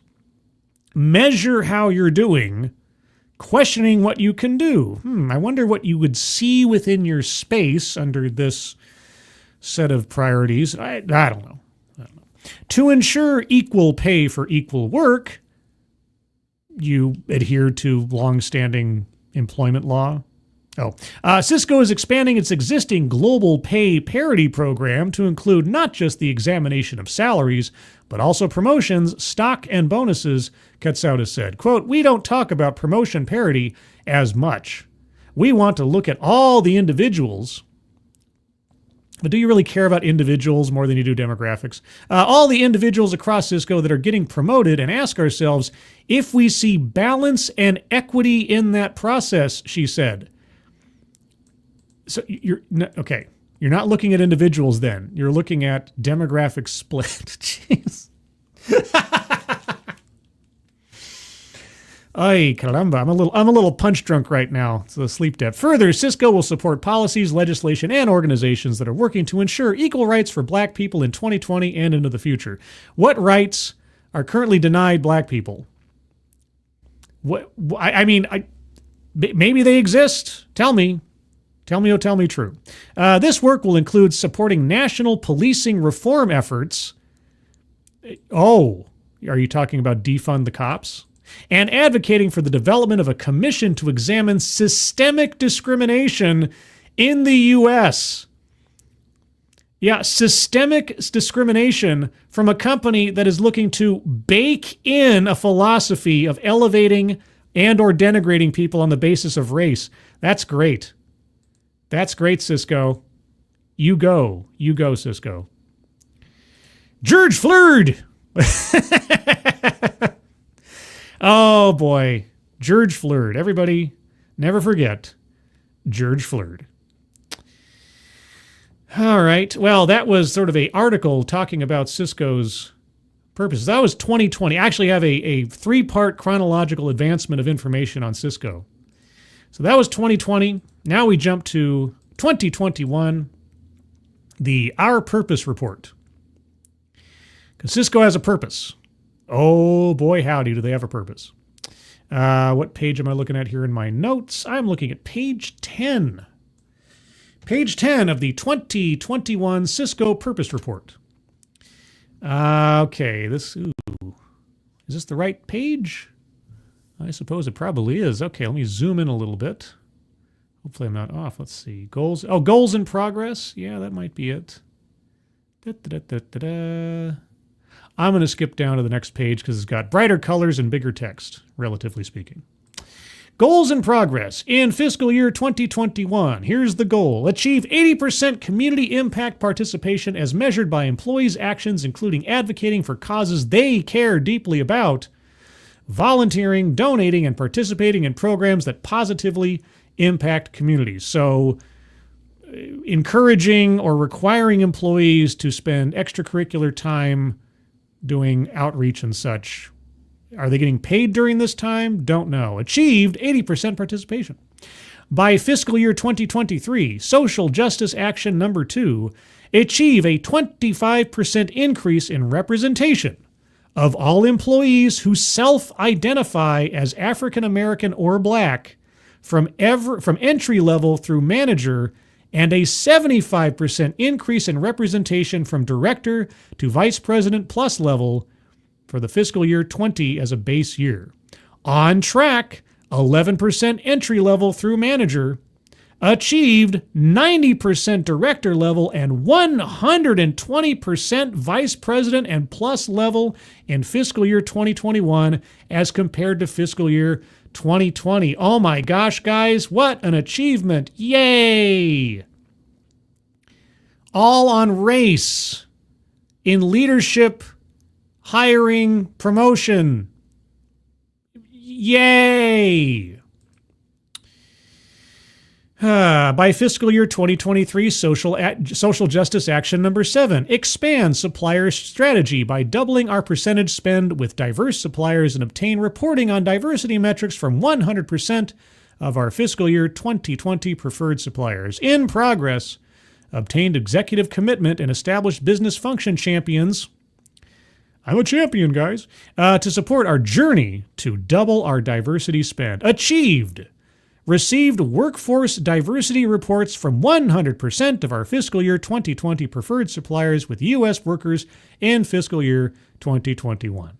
measure how you're doing, questioning what you can do. I wonder what you would see within your space under this set of priorities. I don't know. To ensure equal pay for equal work, you adhere to longstanding employment law. Cisco is expanding its existing global pay parity program to include not just the examination of salaries, but also promotions, stock, and bonuses, Katsout has said. Quote, we don't talk about promotion parity as much. We want to look at all the individuals. But do you really care about individuals more than you do demographics? All the individuals across Cisco that are getting promoted, and ask ourselves if we see balance and equity in that process, she said. So you're not looking at individuals then. You're looking at demographic split. Jeez. Ay, caramba. I'm a little punch drunk right now. It's the sleep debt. Further, Cisco will support policies, legislation, and organizations that are working to ensure equal rights for black people in 2020 and into the future. What rights are currently denied black people? Maybe they exist. Tell me. Tell me true. This work will include supporting national policing reform efforts. Oh, are you talking about defund the cops? And advocating for the development of a commission to examine systemic discrimination in the U.S. Yeah, systemic discrimination from a company that is looking to bake in a philosophy of elevating and or denigrating people on the basis of race. That's great. That's great, Cisco. You go, Cisco. George Floyd. Oh, boy. George Floyd. Everybody, never forget George Floyd. All right. Well, that was sort of an article talking about Cisco's purposes. That was 2020. I actually have a three-part chronological advancement of information on Cisco. So that was 2020. Now we jump to 2021, the Our Purpose Report. Because Cisco has a purpose. Oh boy, howdy, do they have a purpose. What page am I looking at here in my notes? I'm looking at page 10. Page 10 of the 2021 Cisco Purpose Report. Okay, is this the right page? I suppose it probably is. Okay, let me zoom in a little bit. Hopefully I'm not off. Let's see. Goals. Oh, goals in progress. Yeah, that might be it. I'm going to skip down to the next page because it's got brighter colors and bigger text, relatively speaking. Goals in progress. In fiscal year 2021, here's the goal. Achieve 80% community impact participation as measured by employees' actions, including advocating for causes they care deeply about, volunteering, donating, and participating in programs that positively impact communities. So encouraging or requiring employees to spend extracurricular time doing outreach and such. Are they getting paid during this time? Don't know. Achieved 80% participation. By fiscal year 2023, social justice action number 2, achieve a 25% increase in representation of all employees who self-identify as African American or Black from entry level through manager, and a 75% increase in representation from director to vice president plus level for the fiscal year 20 as a base year. On track, 11% entry level through manager, achieved 90% director level and 120% vice president and plus level in fiscal year 2021 as compared to fiscal year 2020. Oh my gosh, guys, what an achievement. Yay! All on race in leadership, hiring, promotion. Yay! By fiscal year 2023, social justice action number 7, expand supplier strategy by doubling our percentage spend with diverse suppliers and obtain reporting on diversity metrics from 100% of our fiscal year 2020 preferred suppliers. In progress, obtained executive commitment and established business function champions. I'm a champion, guys. To support our journey to double our diversity spend. Achieved. Received workforce diversity reports from 100% of our fiscal year 2020 preferred suppliers with U.S. workers in fiscal year 2021.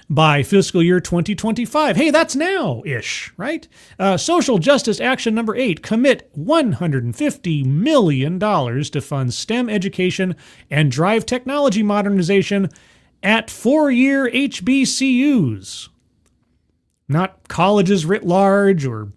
By fiscal year 2025, hey, that's now-ish, right? Social justice action number 8, commit $150 million to fund STEM education and drive technology modernization at 4-year HBCUs. Not colleges writ large or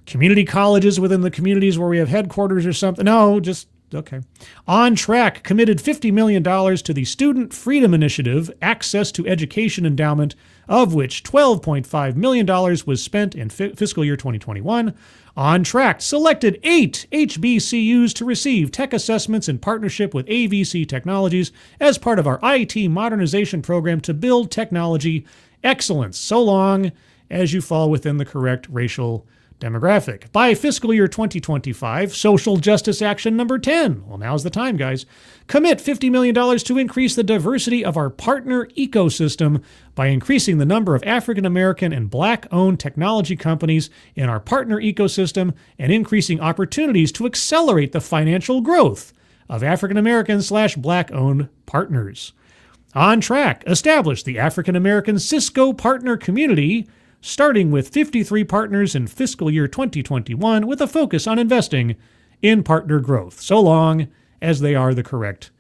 community colleges within the communities where we have headquarters or something. No, just, okay. On track, committed $50 million to the Student Freedom Initiative Access to Education Endowment, of which $12.5 million was spent in fiscal year 2021. On track, selected 8 HBCUs to receive tech assessments in partnership with AVC Technologies as part of our IT modernization program to build technology excellence, so long as you fall within the correct racial demographic. By fiscal year 2025, social justice action number 10. Well, now's the time, guys. Commit $50 million to increase the diversity of our partner ecosystem by increasing the number of African American and Black-owned technology companies in our partner ecosystem and increasing opportunities to accelerate the financial growth of African American/Black-owned partners. On track, establish the African American Cisco partner community, starting with 53 partners in fiscal year 2021 with a focus on investing in partner growth, so long as they are the correct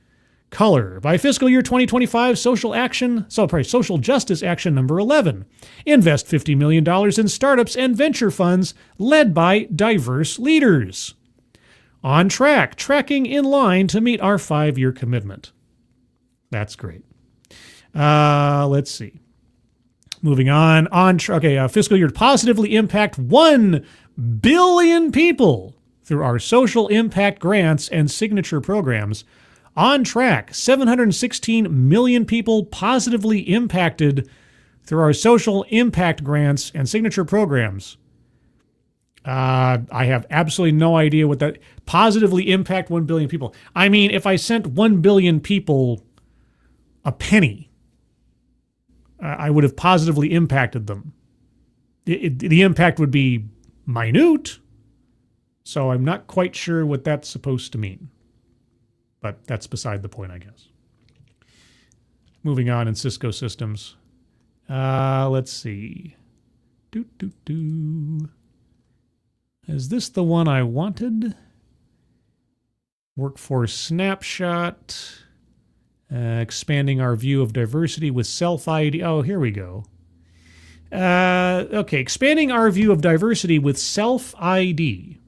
color. By fiscal year 2025, social justice action number 11. Invest $50 million in startups and venture funds led by diverse leaders. On track, tracking in line to meet our 5-year commitment. That's great. Let's see. Moving on. Fiscal year to positively impact 1 billion people through our social impact grants and signature programs. On track, 716 million people positively impacted through our social impact grants and signature programs. I have absolutely no idea what that positively impact 1 billion people. I mean, if I sent 1 billion people a penny, I would have positively impacted them. The impact would be minute, so I'm not quite sure what that's supposed to mean. But that's beside the point, I guess. Moving on in Cisco Systems. Let's see. Is this the one I wanted? Workforce snapshot. Expanding our view of diversity with self-ID. Oh, here we go. Okay, expanding our view of diversity with self-ID.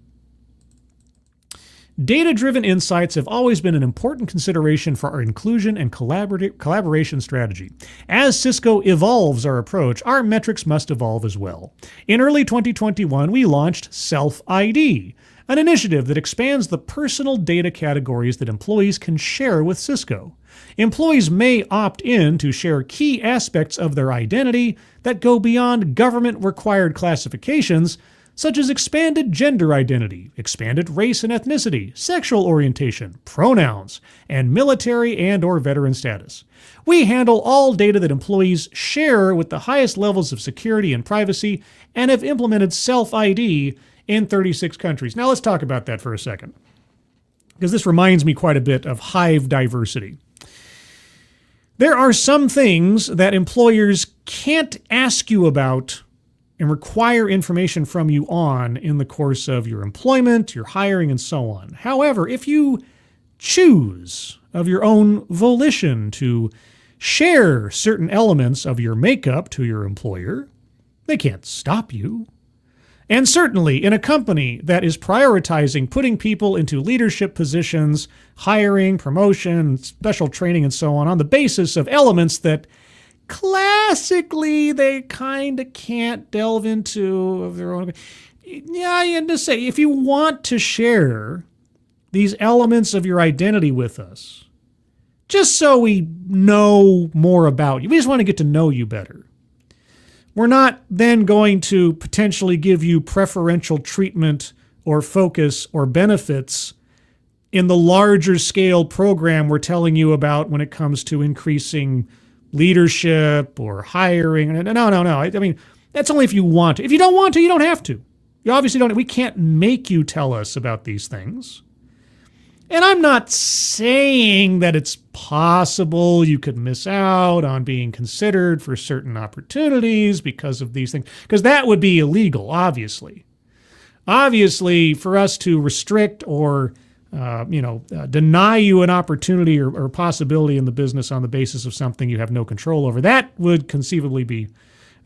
Data-driven insights have always been an important consideration for our inclusion and collaboration strategy. As Cisco evolves our approach, our metrics must evolve as well. In early 2021, we launched Self-ID, an initiative that expands the personal data categories that employees can share with Cisco. Employees may opt in to share key aspects of their identity that go beyond government-required classifications, such as expanded gender identity, expanded race and ethnicity, sexual orientation, pronouns, and military and/or veteran status. We handle all data that employees share with the highest levels of security and privacy and have implemented Self-ID in 36 countries. Now let's talk about that for a second, because this reminds me quite a bit of Hive diversity. There are some things that employers can't ask you about and require information from you on in the course of your employment, your hiring, and so on. However, if you choose of your own volition to share certain elements of your makeup to your employer, they can't stop you. And certainly in a company that is prioritizing putting people into leadership positions, hiring, promotion, special training, and so on the basis of elements that classically they kind of can't delve into of their own. Yeah, I had to say, if you want to share these elements of your identity with us, just so we know more about you, we just want to get to know you better, we're not then going to potentially give you preferential treatment or focus or benefits in the larger scale program we're telling you about when it comes to increasing leadership or hiring. No. I mean, that's only if you want to. If you don't want to, you don't have to. You obviously don't. We can't make you tell us about these things. And I'm not saying that it's possible you could miss out on being considered for certain opportunities because of these things, because that would be illegal, obviously. Obviously, for us to restrict or deny you an opportunity or possibility in the business on the basis of something you have no control over, that would conceivably be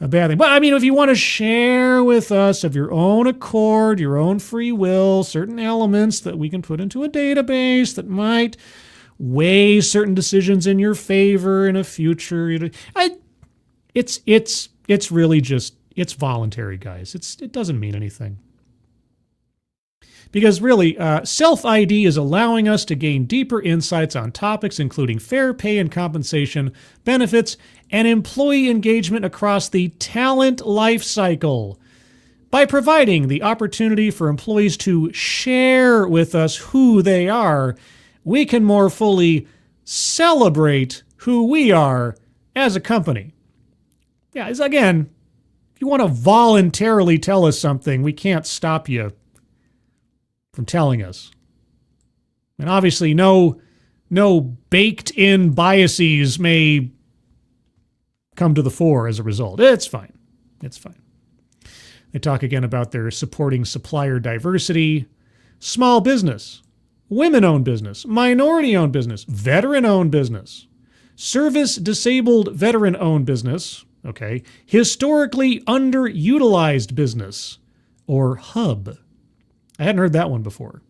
a bad thing. But I mean, if you want to share with us of your own accord, your own free will, certain elements that we can put into a database that might weigh certain decisions in your favor in a future, it's really just, it's voluntary, guys. It doesn't mean anything. Because really, self-ID is allowing us to gain deeper insights on topics including fair pay and compensation, benefits, and employee engagement across the talent life cycle. By providing the opportunity for employees to share with us who they are, we can more fully celebrate who we are as a company. Yeah, again, if you want to voluntarily tell us something, we can't stop you from telling us. And obviously no baked-in biases may come to the fore as a result. It's fine. It's fine. They talk again about their supporting supplier diversity, small business, women-owned business, minority-owned business, veteran-owned business, service-disabled veteran-owned business, okay, historically underutilized business, or HUB. I hadn't heard that one before.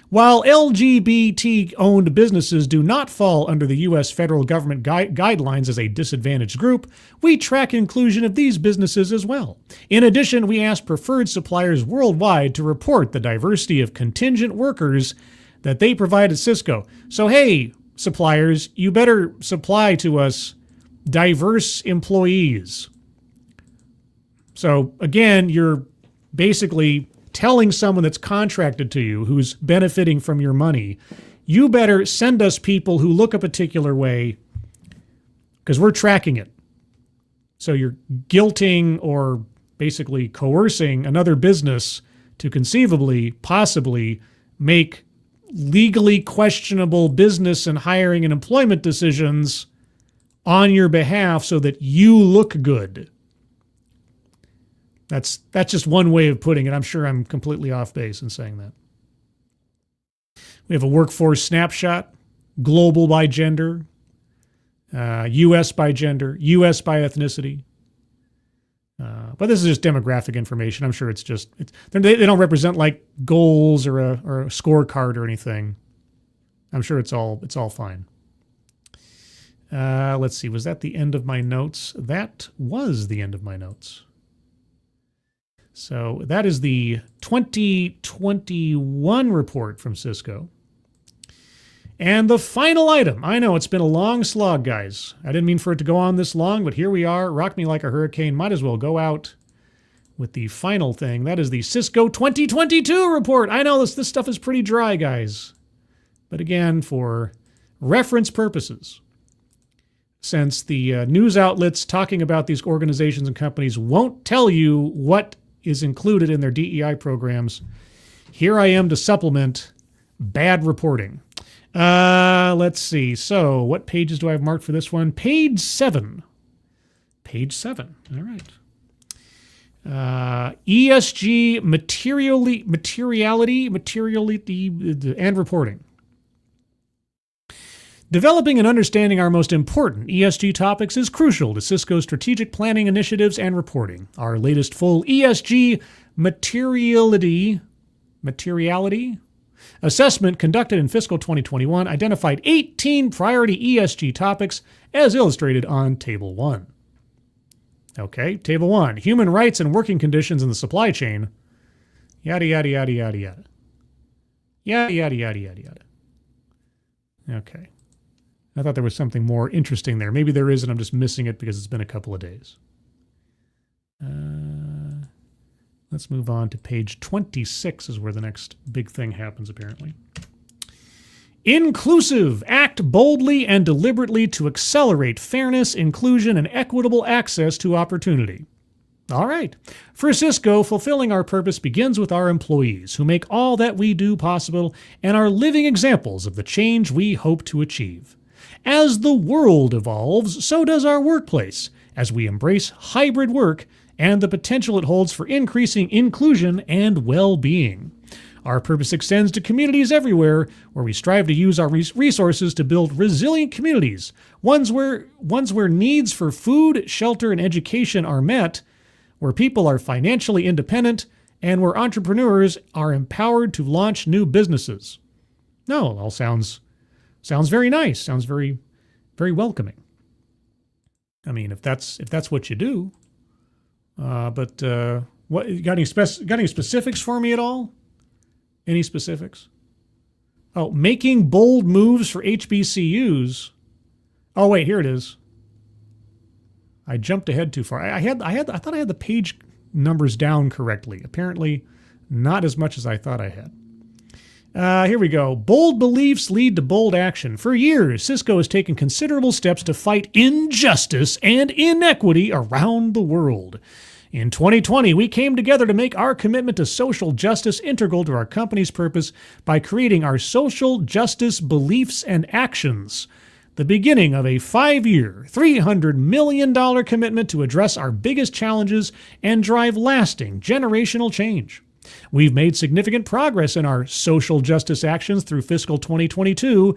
While LGBT-owned businesses do not fall under the U.S. federal government guidelines as a disadvantaged group, we track inclusion of these businesses as well. In addition, we ask preferred suppliers worldwide to report the diversity of contingent workers that they provide at Cisco. So hey, suppliers, you better supply to us diverse employees. So again, you're basically telling someone that's contracted to you, who's benefiting from your money, you better send us people who look a particular way because we're tracking it. So you're guilting or basically coercing another business to conceivably, possibly make legally questionable business and hiring and employment decisions on your behalf so that you look good. That's just one way of putting it. I'm sure I'm completely off base in saying that. We have a workforce snapshot, global by gender, U.S. by gender, U.S. by ethnicity. But this is just demographic information. I'm sure it's they don't represent like goals or a scorecard or anything. I'm sure it's all fine. Let's see. Was that the end of my notes? That was the end of my notes. So that is the 2021 report from Cisco. And the final item. I know it's been a long slog, guys. I didn't mean for it to go on this long, but here we are. Rock me like a hurricane. Might as well go out with the final thing. That is the Cisco 2022 report. I know this stuff is pretty dry, guys. But again, for reference purposes, since the news outlets talking about these organizations and companies won't tell you what is included in their DEI programs, here I am to supplement bad reporting. Let's see. So what pages do I have marked for this one? Page 7. Page 7. All right. ESG materiality, and reporting. Developing and understanding our most important ESG topics is crucial to Cisco's strategic planning initiatives and reporting. Our latest full ESG materiality assessment conducted in fiscal 2021 identified 18 priority ESG topics as illustrated on Table 1. Okay, Table 1, human rights and working conditions in the supply chain. Yada, yada, yada, yada, yada. Yada, yada, yada, yada, yada. Okay. I thought there was something more interesting there. Maybe there is, and I'm just missing it because it's been a couple of days. Let's move on to page 26 is where the next big thing happens, apparently. Inclusive. Act boldly and deliberately to accelerate fairness, inclusion, and equitable access to opportunity. All right. For Cisco, fulfilling our purpose begins with our employees, who make all that we do possible and are living examples of the change we hope to achieve. As the world evolves, so does our workplace, as we embrace hybrid work and the potential it holds for increasing inclusion and well-being. Our purpose extends to communities everywhere, where we strive to use our resources to build resilient communities, ones where needs for food, shelter, and education are met, where people are financially independent, and where entrepreneurs are empowered to launch new businesses. No, it all sounds very nice. Sounds very, very welcoming. I mean, if that's what you do. But what got any specifics for me at all? Any specifics? Oh, making bold moves for HBCUs. Oh wait, here it is. I jumped ahead too far. I thought I had the page numbers down correctly. Apparently, not as much as I thought I had. Here we go. Bold beliefs lead to bold action. For years, Cisco has taken considerable steps to fight injustice and inequity around the world. In 2020, we came together to make our commitment to social justice integral to our company's purpose by creating our social justice beliefs and actions, the beginning of a 5-year, $300 million commitment to address our biggest challenges and drive lasting generational change. We've made significant progress in our social justice actions through fiscal 2022,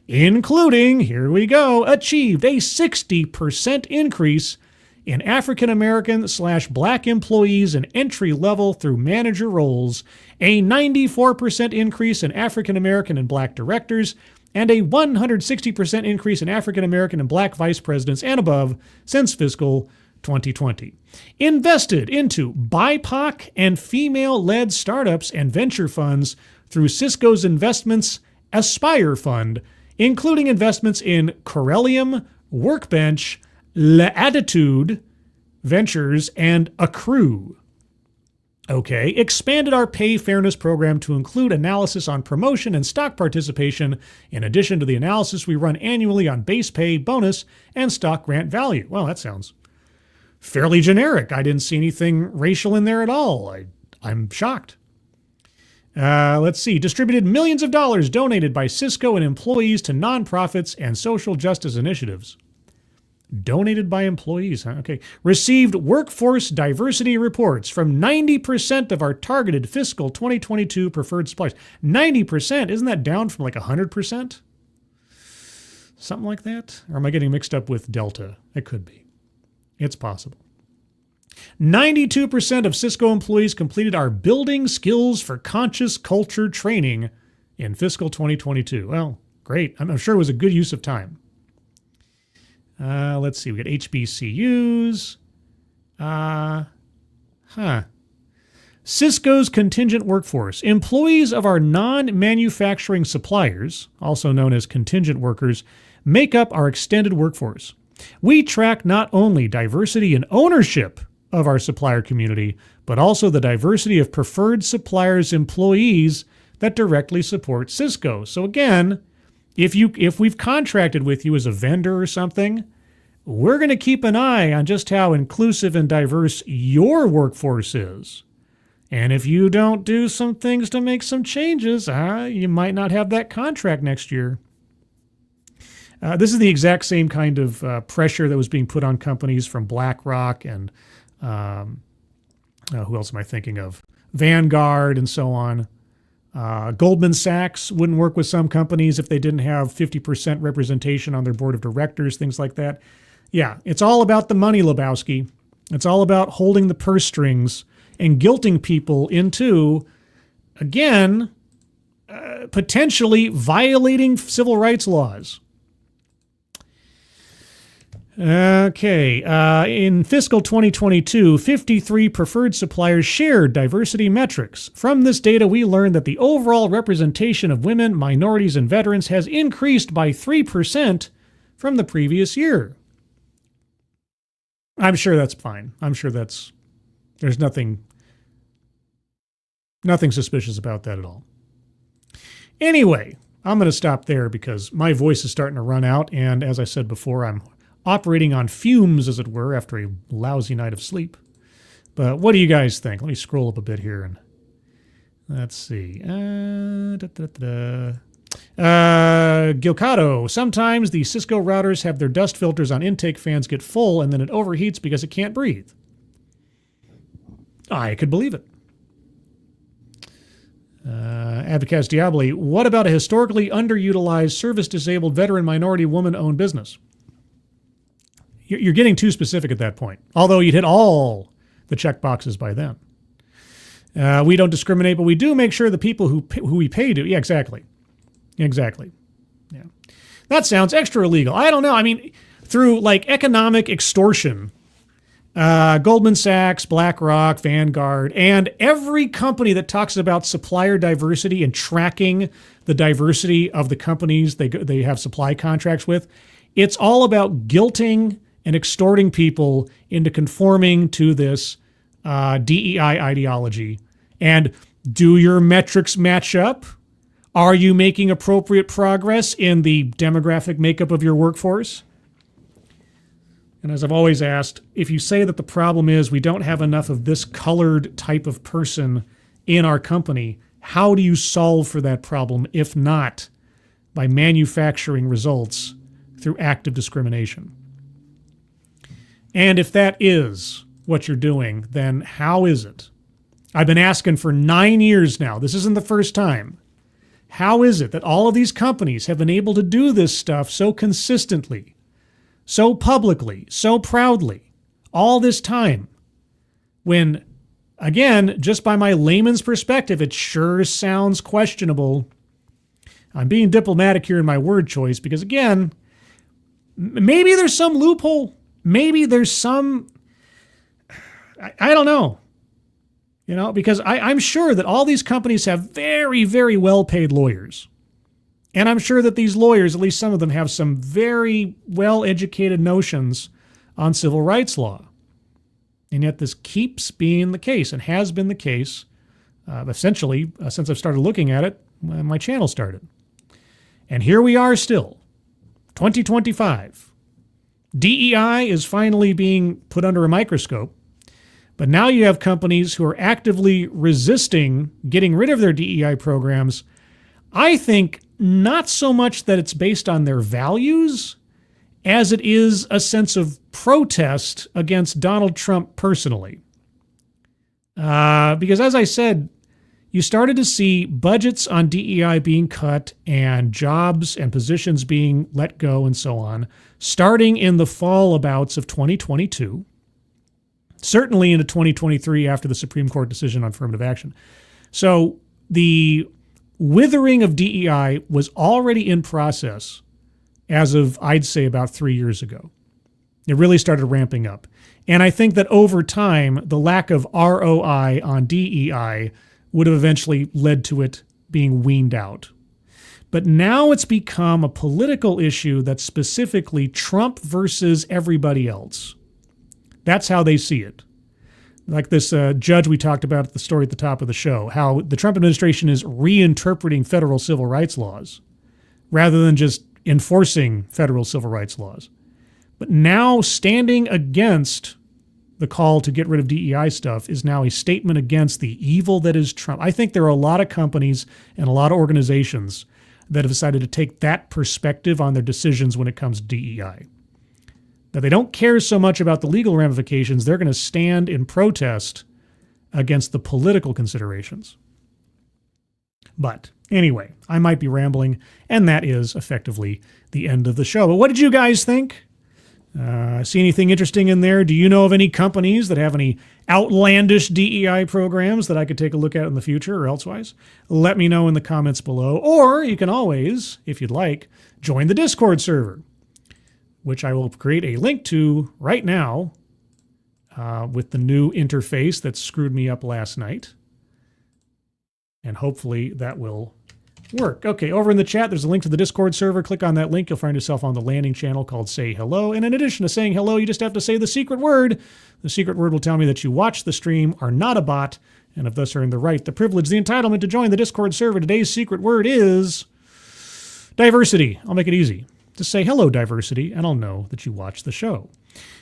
including, here we go, achieved a 60% increase in African-American/Black employees in entry level through manager roles, a 94% increase in African-American and Black directors, and a 160% increase in African-American and Black vice presidents and above since fiscal 2020. Invested into BIPOC and female-led startups and venture funds through Cisco's Investments Aspire Fund, including investments in Corellium, Workbench, L'Attitude Ventures, and Accrue. Okay, expanded our pay fairness program to include analysis on promotion and stock participation, in addition to the analysis we run annually on base pay, bonus, and stock grant value. Well, that sounds fairly generic. I didn't see anything racial in there at all. I'm shocked. Let's see. Distributed millions of dollars donated by Cisco and employees to nonprofits and social justice initiatives. Donated by employees, huh? Okay. Received workforce diversity reports from 90% of our targeted fiscal 2022 preferred suppliers. 90%? Isn't that down from like 100%? Something like that? Or am I getting mixed up with Delta? It could be. It's possible. 92% of Cisco employees completed our Building Skills for Conscious Culture training in fiscal 2022. Well, great. I'm sure it was a good use of time. Let's see. We got HBCUs. Cisco's contingent workforce. Employees of our non-manufacturing suppliers, also known as contingent workers, make up our extended workforce. We track not only diversity in ownership of our supplier community, but also the diversity of preferred suppliers' employees that directly support Cisco. So again, if we've contracted with you as a vendor or something, we're going to keep an eye on just how inclusive and diverse your workforce is. And if you don't do some things to make some changes, you might not have that contract next year. This is the exact same kind of pressure that was being put on companies from BlackRock and who else am I thinking of? Vanguard and so on. Goldman Sachs wouldn't work with some companies if they didn't have 50% representation on their board of directors, things like that. Yeah, it's all about the money, Lebowski. It's all about holding the purse strings and guilting people into, again, potentially violating civil rights laws. Okay, in fiscal 2022, 53 preferred suppliers shared diversity metrics. From this data, we learned that the overall representation of women, minorities, and veterans has increased by 3% from the previous year. I'm sure that's fine. I'm sure that's There's nothing suspicious about that at all. Anyway, I'm going to stop there because my voice is starting to run out. And as I said before, I'm operating on fumes, as it were, after a lousy night of sleep. But what do you guys think? Let me scroll up a bit here and let's see. Gilcado. Sometimes the Cisco routers have their dust filters on intake fans get full and then it overheats because it can't breathe. I could believe it. Abacaz Diabli. What about a historically underutilized service-disabled veteran minority woman-owned business? You're getting too specific at that point. Although you'd hit all the check boxes by then. We don't discriminate, but we do make sure the people who we pay do. Yeah, exactly. Exactly. Yeah. That sounds extra illegal. I don't know. I mean, through like economic extortion, Goldman Sachs, BlackRock, Vanguard, and every company that talks about supplier diversity and tracking the diversity of the companies they have supply contracts with, it's all about guilting and extorting people into conforming to this DEI ideology. And do your metrics match up? Are you making appropriate progress in the demographic makeup of your workforce? And as I've always asked, if you say that the problem is we don't have enough of this colored type of person in our company, how do you solve for that problem if not by manufacturing results through active discrimination? And if that is what you're doing, then how is it? I've been asking for 9 years now. This isn't the first time. How is it that all of these companies have been able to do this stuff so consistently, so publicly, so proudly, all this time, when, again, just by my layman's perspective, it sure sounds questionable. I'm being diplomatic here in my word choice because, again, maybe there's some loophole. Maybe there's some, I don't know. You know, because I'm sure that all these companies have very, very well-paid lawyers. And I'm sure that these lawyers, at least some of them, have some very well-educated notions on civil rights law. And yet this keeps being the case and has been the case, essentially, since I've started looking at it, when my channel started. And here we are still, 2025. DEI is finally being put under a microscope. But now you have companies who are actively resisting getting rid of their DEI programs. I think not so much that it's based on their values as it is a sense of protest against Donald Trump personally. Because as I said, you started to see budgets on DEI being cut and jobs and positions being let go and so on, starting in the fall abouts of 2022. Certainly into 2023 after the Supreme Court decision on affirmative action. So the withering of DEI was already in process as of, I'd say, about 3 years ago. It really started ramping up. And I think that over time, the lack of ROI on DEI would have eventually led to it being weaned out. But now it's become a political issue that's specifically Trump versus everybody else. That's how they see it. Like this judge we talked about at the story at the top of the show, how the Trump administration is reinterpreting federal civil rights laws rather than just enforcing federal civil rights laws. But now standing against the call to get rid of DEI stuff is now a statement against the evil that is Trump. I think there are a lot of companies and a lot of organizations that have decided to take that perspective on their decisions when it comes to DEI. That they don't care so much about the legal ramifications. They're going to stand in protest against the political considerations. But anyway, I might be rambling, and that is effectively the end of the show. But what did you guys think? See anything interesting in there? Do you know of any companies that have any outlandish DEI programs that I could take a look at in the future or elsewise? Let me know in the comments below. Or you can always, if you'd like, join the Discord server, which I will create a link to right now with the new interface that screwed me up last night. And hopefully that will Work. Okay, over in the chat, there's a link to the Discord server. Click on that link. You'll find yourself on the landing channel called Say Hello. And in addition to saying hello, you just have to say the secret word. The secret word will tell me that you watched the stream, are not a bot, and have thus earned the right, the privilege, the entitlement to join the Discord server. Today's secret word is diversity. I'll make it easy. Just say hello, diversity, and I'll know that you watched the show.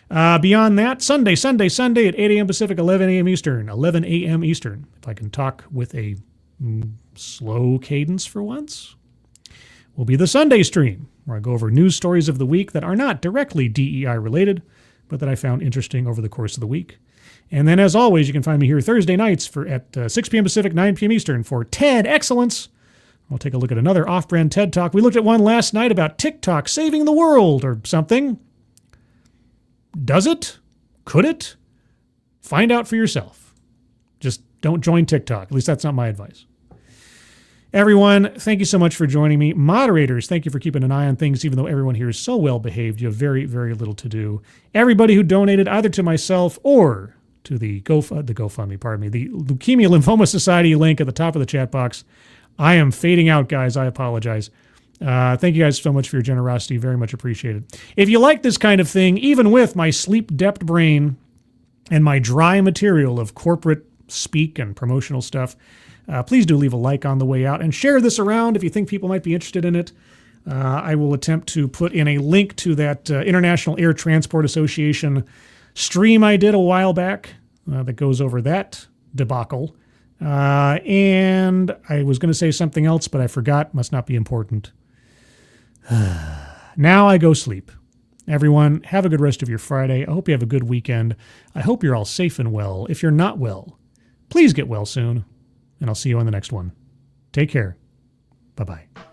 Beyond that, Sunday at 8 a.m. Pacific, 11 a.m. Eastern. 11 a.m. Eastern. If I can talk with a slow cadence for once, will be the Sunday stream, where I go over news stories of the week that are not directly DEI related, but that I found interesting over the course of the week. And then, as always, you can find me here Thursday nights at 6 p.m. Pacific, 9 p.m. Eastern for TED Excellence. We'll take a look at another off-brand TED Talk. We looked at one last night about TikTok saving the world or something. Does it? Could it? Find out for yourself. Just don't join TikTok. At least that's not my advice. Everyone, thank you so much for joining me. Moderators, thank you for keeping an eye on things, even though everyone here is so well behaved. You have very, very little to do. Everybody who donated either to myself or to the GoFundMe, the Leukemia Lymphoma Society link at the top of the chat box. I am fading out, guys. I apologize. Thank you guys so much for your generosity. Very much appreciated. If you like this kind of thing, even with my sleep-dept brain and my dry material of corporate speak and promotional stuff, please do leave a like on the way out and share this around if you think people might be interested in it. I will attempt to put in a link to that International Air Transport Association stream I did a while back that goes over that debacle. And I was going to say something else, but I forgot. Must not be important. Now I go sleep. Everyone, have a good rest of your Friday. I hope you have a good weekend. I hope you're all safe and well. If you're not well, please get well soon. And I'll see you on the next one. Take care. Bye-bye.